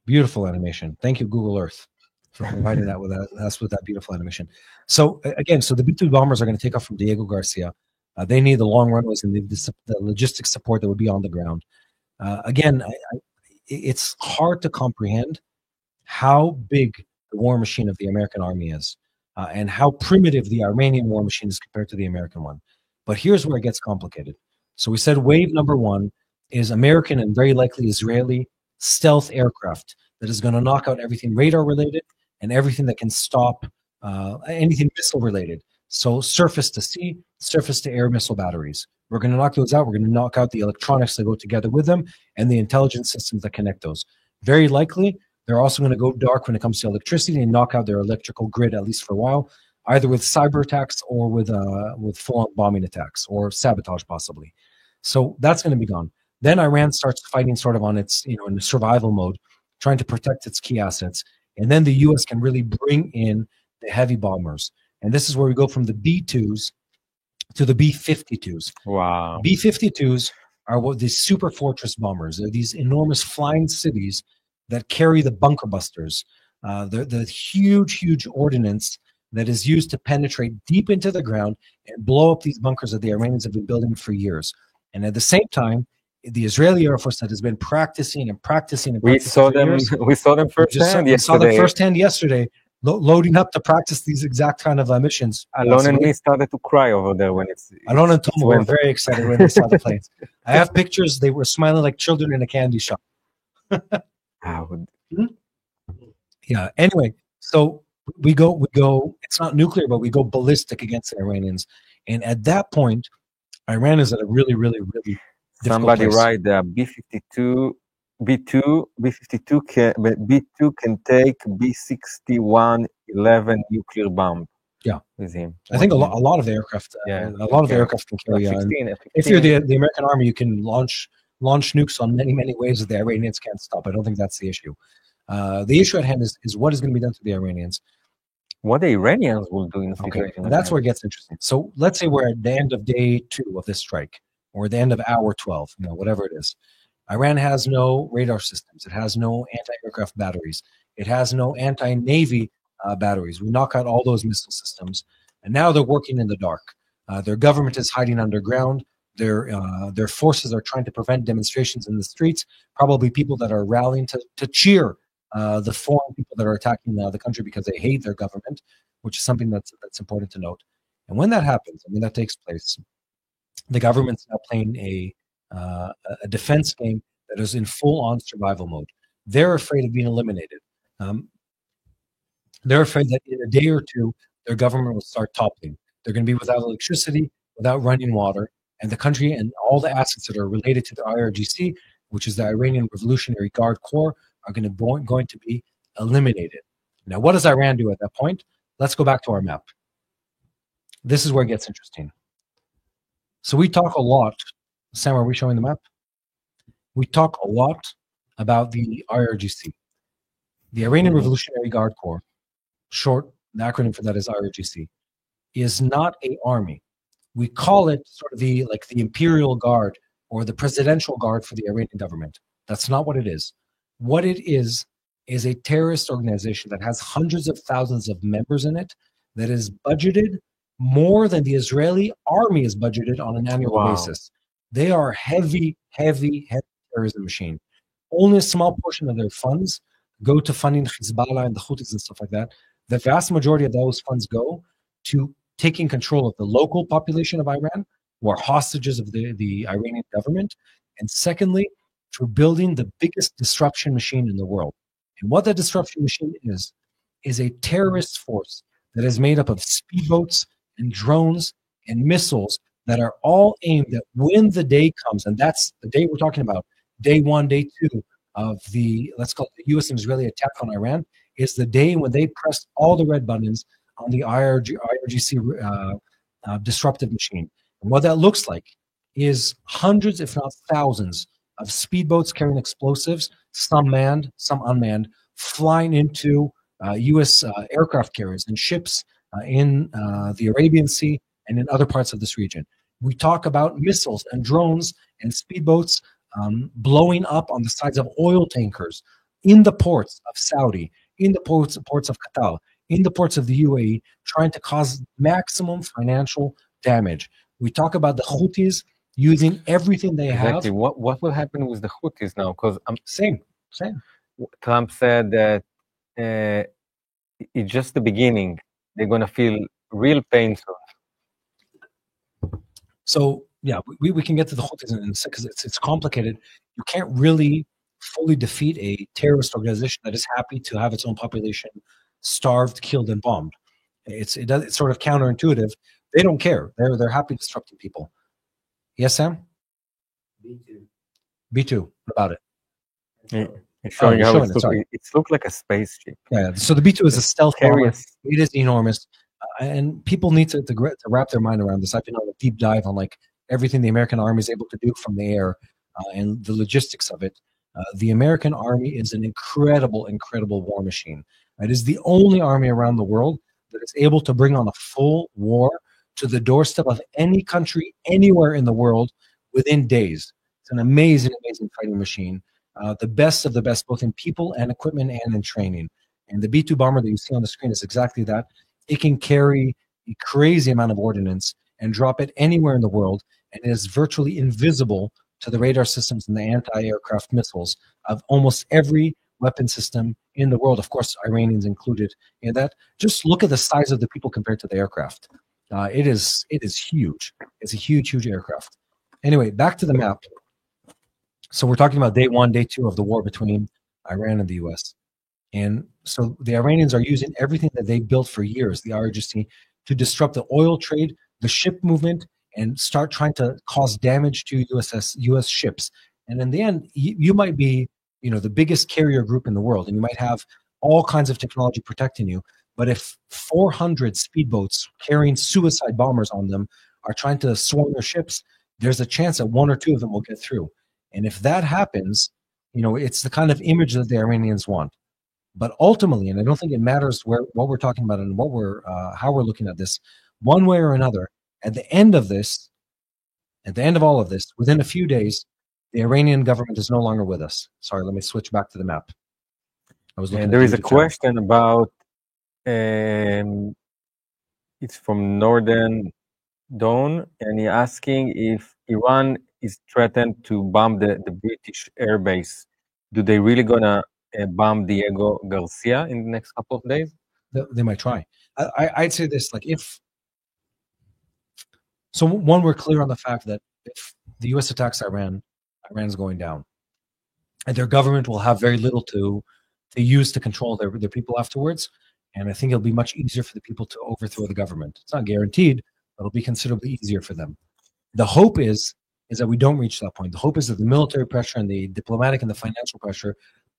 Beautiful animation. Thank you, Google Earth, for providing that with us with that beautiful animation. So again, so the B-2 bombers are going to take off from Diego Garcia. They need the long runways and the logistics support that would be on the ground. Again, it's hard to comprehend how big the war machine of the American army is and how primitive the Iranian war machine is compared to the American one. But here's where it gets complicated. So we said wave number one is American and very likely Israeli stealth aircraft that is going to knock out everything radar related and everything that can stop anything missile related. So surface to sea, surface to air missile batteries. We're going to knock those out. We're going to knock out the electronics that go together with them and the intelligence systems that connect those. Very likely, they're also going to go dark when it comes to electricity and knock out their electrical grid, at least for a while, either with cyber attacks or with full-on bombing attacks or sabotage possibly. So that's going to be gone. Then Iran starts fighting sort of on its, in survival mode, trying to protect its key assets. And then the U.S. can really bring in the heavy bombers. And this is where we go from the B-2s to the B-52s. Wow. B-52s are what these super fortress bombers. They're these enormous flying cities that carry the bunker busters. They're the huge ordnance that is used to penetrate deep into the ground and blow up these bunkers that the Iranians have been building for years. And at the same time, the Israeli Air Force that has been practicing. We saw them firsthand yesterday. We saw them firsthand yesterday, loading up to practice these exact kind of missions. Alon and me started to cry over there when Alon and Tom were very excited when they saw the planes. I have pictures. They were smiling like children in a candy shop. Yeah. Anyway, so we go. It's not nuclear, but we go ballistic against the Iranians. And at that point, Iran is at a really somebody write the B-52 can take B-61-11 nuclear bomb. Yeah, with him. I think a lot of the aircraft. A lot of the aircraft can carry on. If you're the American army, you can launch nukes on many ways that the Iranians can't stop. I don't think that's the issue. The issue at hand is what is going to be done to the Iranians. What the Iranians will do in the situation. Okay. That's where it gets interesting. So let's say we're at the end of day 2 of this strike, or the end of hour 12, whatever it is. Iran has no radar systems. It has no anti-aircraft batteries. It has no anti-navy batteries. We knock out all those missile systems, and now they're working in the dark. Their government is hiding underground. Their forces are trying to prevent demonstrations in the streets. Probably people that are rallying to cheer the foreign people that are attacking the country because they hate their government, which is something that's important to note. And when that happens, that takes place, the government's now playing a defense game that is in full-on survival mode. They're afraid of being eliminated. They're afraid that in a day or two, their government will start toppling. They're going to be without electricity, without running water, and the country and all the assets that are related to the IRGC, which is the Iranian Revolutionary Guard Corps, are going to be eliminated. Now, what does Iran do at that point? Let's go back to our map. This is where it gets interesting. So we talk a lot. Sam, are we showing the map? We talk a lot about the IRGC. The Iranian Revolutionary Guard Corps, short, the acronym for that is IRGC, is not an army. We call it sort of the Imperial Guard or the Presidential Guard for the Iranian government. That's not what it is. What it is a terrorist organization that has hundreds of thousands of members in it, that is budgeted more than the Israeli army is budgeted on an annual basis. They are heavy terrorism machine. Only a small portion of their funds go to funding Hezbollah and the Houthis and stuff like that. The vast majority of those funds go to taking control of the local population of Iran, who are hostages of the Iranian government. And secondly, for building the biggest disruption machine in the world. And what that disruption machine is a terrorist force that is made up of speedboats and drones and missiles that are all aimed at when the day comes, and that's the day we're talking about, day one, day two of the, let's call it the U.S. and Israeli attack on Iran, is the day when they press all the red buttons on the IRGC disruptive machine. And what that looks like is hundreds, if not thousands, of speedboats carrying explosives, some manned, some unmanned, flying into U.S. Aircraft carriers and ships in the Arabian Sea and in other parts of this region. We talk about missiles and drones and speedboats blowing up on the sides of oil tankers in the ports of Saudi, in the ports of Qatar, in the ports of the UAE, trying to cause maximum financial damage. We talk about the Houthis using everything they have. What will happen with the Houthis now? Because same. Trump said that it's just the beginning. They're going to feel real pain soon. So yeah, we can get to the Houthis in a second because it's complicated. You can't really fully defeat a terrorist organization that is happy to have its own population starved, killed, and bombed. It's sort of counterintuitive. They don't care. They're happy disrupting people. Yes, Sam? B2. What about it? It's showing how it looks like a spaceship. Yeah. So the B2 is a stealth bomber. It is enormous. And people need to wrap their mind around this. I've been on a deep dive on like everything the American Army is able to do from the air and the logistics of it. The American Army is an incredible war machine. It is the only army around the world that is able to bring on a full war to the doorstep of any country anywhere in the world within days. It's an amazing fighting machine. The best of the best, both in people and equipment and in training. And the B-2 bomber that you see on the screen is exactly that. It can carry a crazy amount of ordnance and drop it anywhere in the world, and it is virtually invisible to the radar systems and the anti-aircraft missiles of almost every weapon system in the world, of course, Iranians included in that. Just look at the size of the people compared to the aircraft. It is huge. It's a huge aircraft. Anyway, back to the map. So we're talking about day one, day two of the war between Iran and the U.S. And so the Iranians are using everything that they built for years, the IRGC, to disrupt the oil trade, the ship movement, and start trying to cause damage to U.S. ships. And in the end, you might be, the biggest carrier group in the world, and you might have all kinds of technology protecting you. But if 400 speedboats carrying suicide bombers on them are trying to swarm your ships, there's a chance that one or two of them will get through. And if that happens, it's the kind of image that the Iranians want. But ultimately, and I don't think it matters what we're talking about and how we're looking at this, one way or another, at the end of all of this, within a few days, the Iranian government is no longer with us. Sorry, let me switch back to the map. I was looking. There is a question about. It's from Northern Dawn, and he's asking if Iran is threatened to bomb the British airbase. Do they really gonna bomb Diego Garcia in the next couple of days? They might try. I'd say this: one, we're clear on the fact that if the U.S. attacks Iran, Iran's going down, and their government will have very little to use to control their people afterwards. And I think it'll be much easier for the people to overthrow the government. It's not guaranteed, but it'll be considerably easier for them. The hope is that we don't reach that point. The hope is that the military pressure and the diplomatic and the financial pressure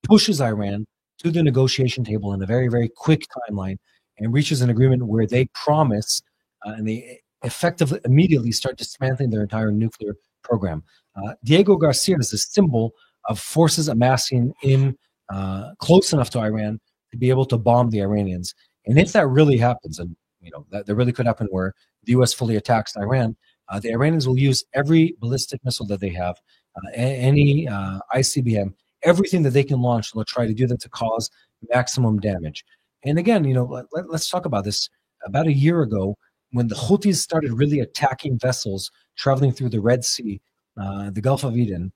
pushes Iran to the negotiation table in a very, very quick timeline and reaches an agreement where they promise and they effectively immediately start dismantling their entire nuclear program. Diego Garcia is a symbol of forces amassing in close enough to Iran to be able to bomb the Iranians. And if that really happens, and that really could happen where the U.S. fully attacks Iran, the Iranians will use every ballistic missile that they have, any ICBM, everything that they can launch. They'll try to do that to cause maximum damage. And again, let's talk about this. About a year ago, when the Houthis started really attacking vessels traveling through the Red Sea, the Gulf of Eden,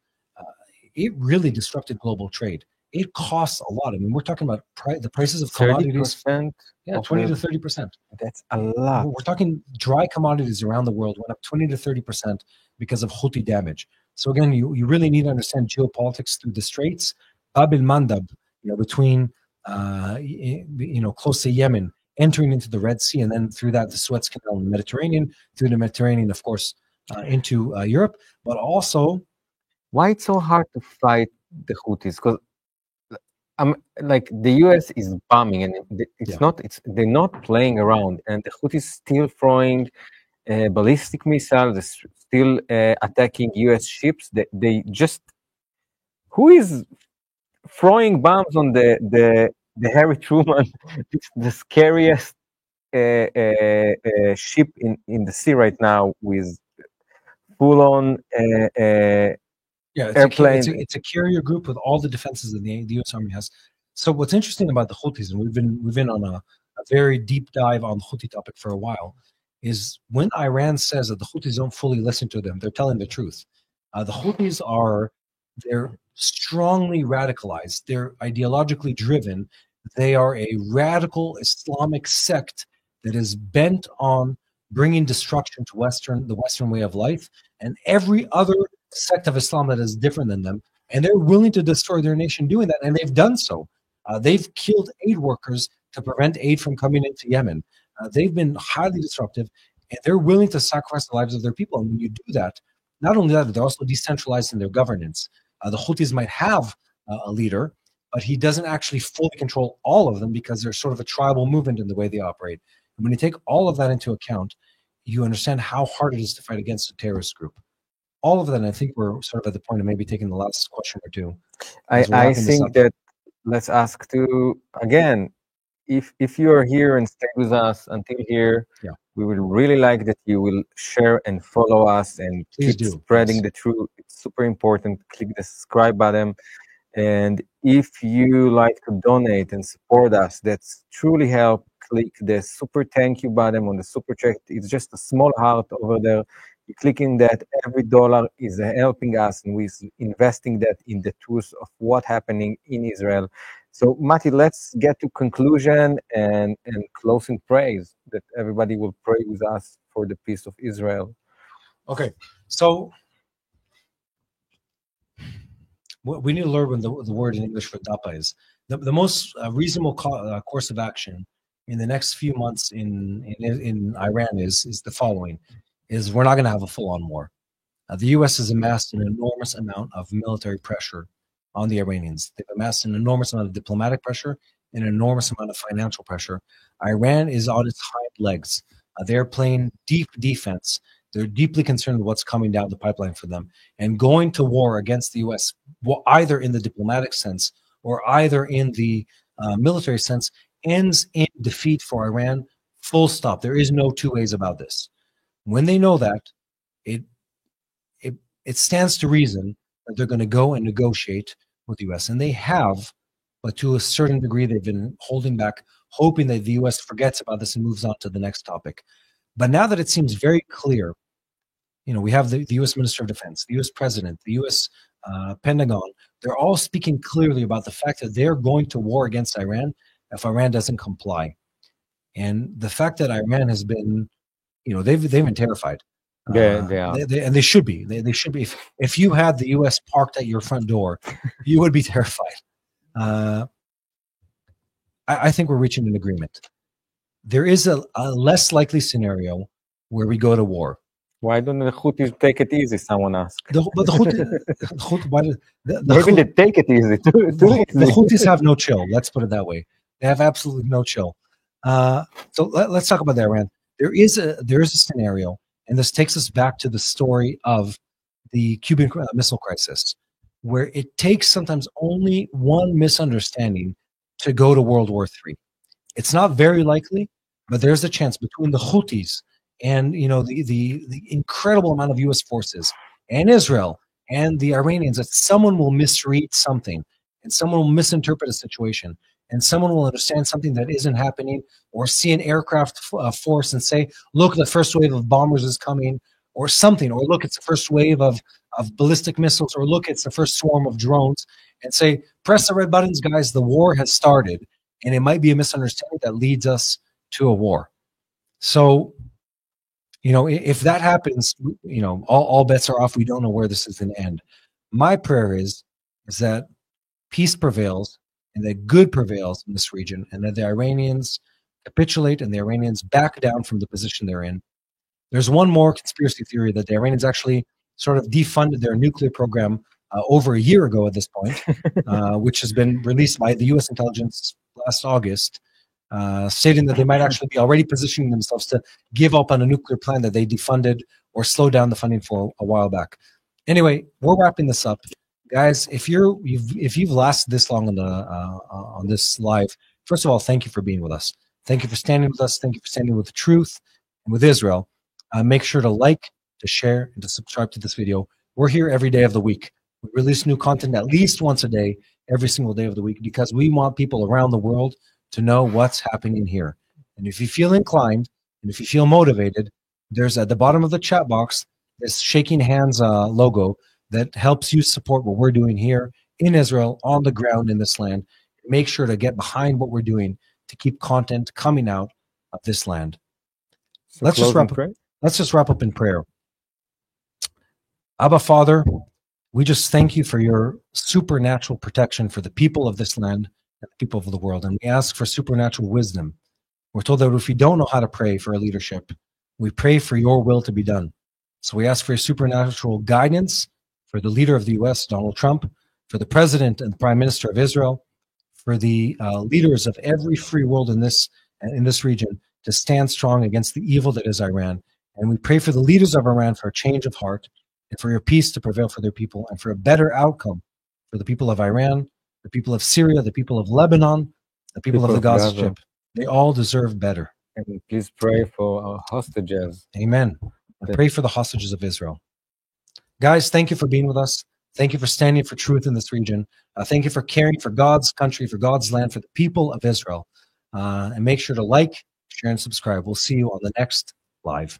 it really disrupted global trade. it costs a lot. I mean, we're talking about the prices of 30%. commodities. Yeah, 20 to 30%. That's a lot. We're talking dry commodities around the world went up 20 to 30% because of Houthi damage. So again, you really need to understand geopolitics through the Straits, Bab el Mandab, between close to Yemen, entering into the Red Sea, and then through that the Suez Canal and the Mediterranean, through the Mediterranean, of course, into Europe, but also why it's so hard to fight the Houthis? Because like the US is bombing, and they're not playing around, and the Houthis still throwing ballistic missiles, still attacking US ships. They just who is throwing bombs on the Harry Truman, the scariest ship in the sea right now, with full on airplane. It's a carrier group with all the defenses that the U.S. Army has. So what's interesting about the Houthis, and we've been on a very deep dive on the Houthi topic for a while, is when Iran says that the Houthis don't fully listen to them, they're telling the truth. The Houthis they're strongly radicalized. They're ideologically driven. They are a radical Islamic sect that is bent on bringing destruction to the Western way of life, and every other sect of Islam that is different than them, and they're willing to destroy their nation doing that, and they've done so. They've killed aid workers to prevent aid from coming into Yemen. They've been highly disruptive, and they're willing to sacrifice the lives of their people. And when you do that, not only that, they're also decentralized in their governance. The Houthis might have a leader, but he doesn't actually fully control all of them because they're sort of a tribal movement in the way they operate. And when you take all of that into account, you understand how hard it is to fight against a terrorist group. All of that, and I think we're sort of at the point of maybe taking the last question or two. I think that let's ask to, again, if you are here and stay with us until here, we would really like that you will share and follow us and keep spreading the truth. It's super important. Click the subscribe button. And if you like to donate and support us, that's truly help. Click the super thank you button on the super chat. It's just a small heart over there. You clicking that, every dollar is helping us, and we're investing that in the truth of what's happening in Israel. So, Mati, let's get to conclusion and closing praise, that everybody will pray with us for the peace of Israel. Okay, so we need to learn what the word in English for dapa is. The most reasonable course of action in the next few months in Iran is the following: is we're not going to have a full-on war. The U.S. has amassed an enormous amount of military pressure on the Iranians. They've amassed an enormous amount of diplomatic pressure, an enormous amount of financial pressure. Iran is on its hind legs. They're playing deep defense. They're deeply concerned with what's coming down the pipeline for them. And going to war against the U.S., either in the diplomatic sense or either in the military sense, ends in defeat for Iran, full stop. There is no two ways about this. When they know that, it stands to reason that they're going to go and negotiate with the U.S. And they have, but to a certain degree, they've been holding back, hoping that the U.S. forgets about this and moves on to the next topic. But now that it seems very clear, we have the U.S. Minister of Defense, the U.S. President, the U.S. Pentagon, they're all speaking clearly about the fact that they're going to war against Iran if Iran doesn't comply. And the fact that Iran has been, they've been terrified. They are. And they should be. They should be. If you had the U.S. parked at your front door, you would be terrified. I think we're reaching an agreement. There is a less likely scenario where we go to war. Why don't the Houthis take it easy? Someone asked. Maybe they take it easy too. The Houthis have no chill. Let's put it that way. They have absolutely no chill. So let's talk about Iran. There is a scenario, and this takes us back to the story of the Cuban Missile Crisis, where it takes sometimes only one misunderstanding to go to World War III. It's not very likely, but there's a chance between the Houthis and the incredible amount of U.S. forces and Israel and the Iranians that someone will misread something and someone will misinterpret a situation and someone will understand something that isn't happening or see an aircraft force and say, look, the first wave of bombers is coming, or something, or look, it's the first wave of ballistic missiles, or look, it's the first swarm of drones, and say, press the red buttons, guys, the war has started, and it might be a misunderstanding that leads us to a war. So, if that happens, all bets are off. We don't know where this is going to end. My prayer is that peace prevails and that good prevails in this region, and that the Iranians capitulate and the Iranians back down from the position they're in. There's one more conspiracy theory that the Iranians actually sort of defunded their nuclear program over a year ago at this point, which has been released by the U.S. intelligence last August, stating that they might actually be already positioning themselves to give up on a nuclear plan that they defunded or slowed down the funding for a while back. Anyway, we're wrapping this up, guys. If you've lasted this long on this live, first of all, thank you for being with us. Thank you for standing with us. Thank you for standing with the truth and with Israel. Make sure to like, to share, and to subscribe to this video. We're here every day of the week. We release new content at least once a day, every single day of the week, because we want people around the world to know what's happening here. And if you feel inclined, and if you feel motivated, there's at the bottom of the chat box this shaking hands logo that helps you support what we're doing here in Israel, on the ground in this land. Make sure to get behind what we're doing to keep content coming out of this land. Let's just wrap up in prayer. Abba, Father, we just thank you for your supernatural protection for the people of this land and the people of the world. And we ask for supernatural wisdom. We're told that if we don't know how to pray for our leadership, we pray for your will to be done. So we ask for your supernatural guidance for the leader of the U.S., Donald Trump, for the president and the prime minister of Israel, for the leaders of every free world in this region to stand strong against the evil that is Iran. And we pray for the leaders of Iran for a change of heart and for your peace to prevail for their people and for a better outcome for the people of Iran, the people of Syria, the people of Lebanon, the people of the Gaza Strip. They all deserve better. And please pray for our hostages. Amen. And pray for the hostages of Israel. Guys, thank you for being with us. Thank you for standing for truth in this region. Thank you for caring for God's country, for God's land, for the people of Israel. And make sure to like, share, and subscribe. We'll see you on the next live.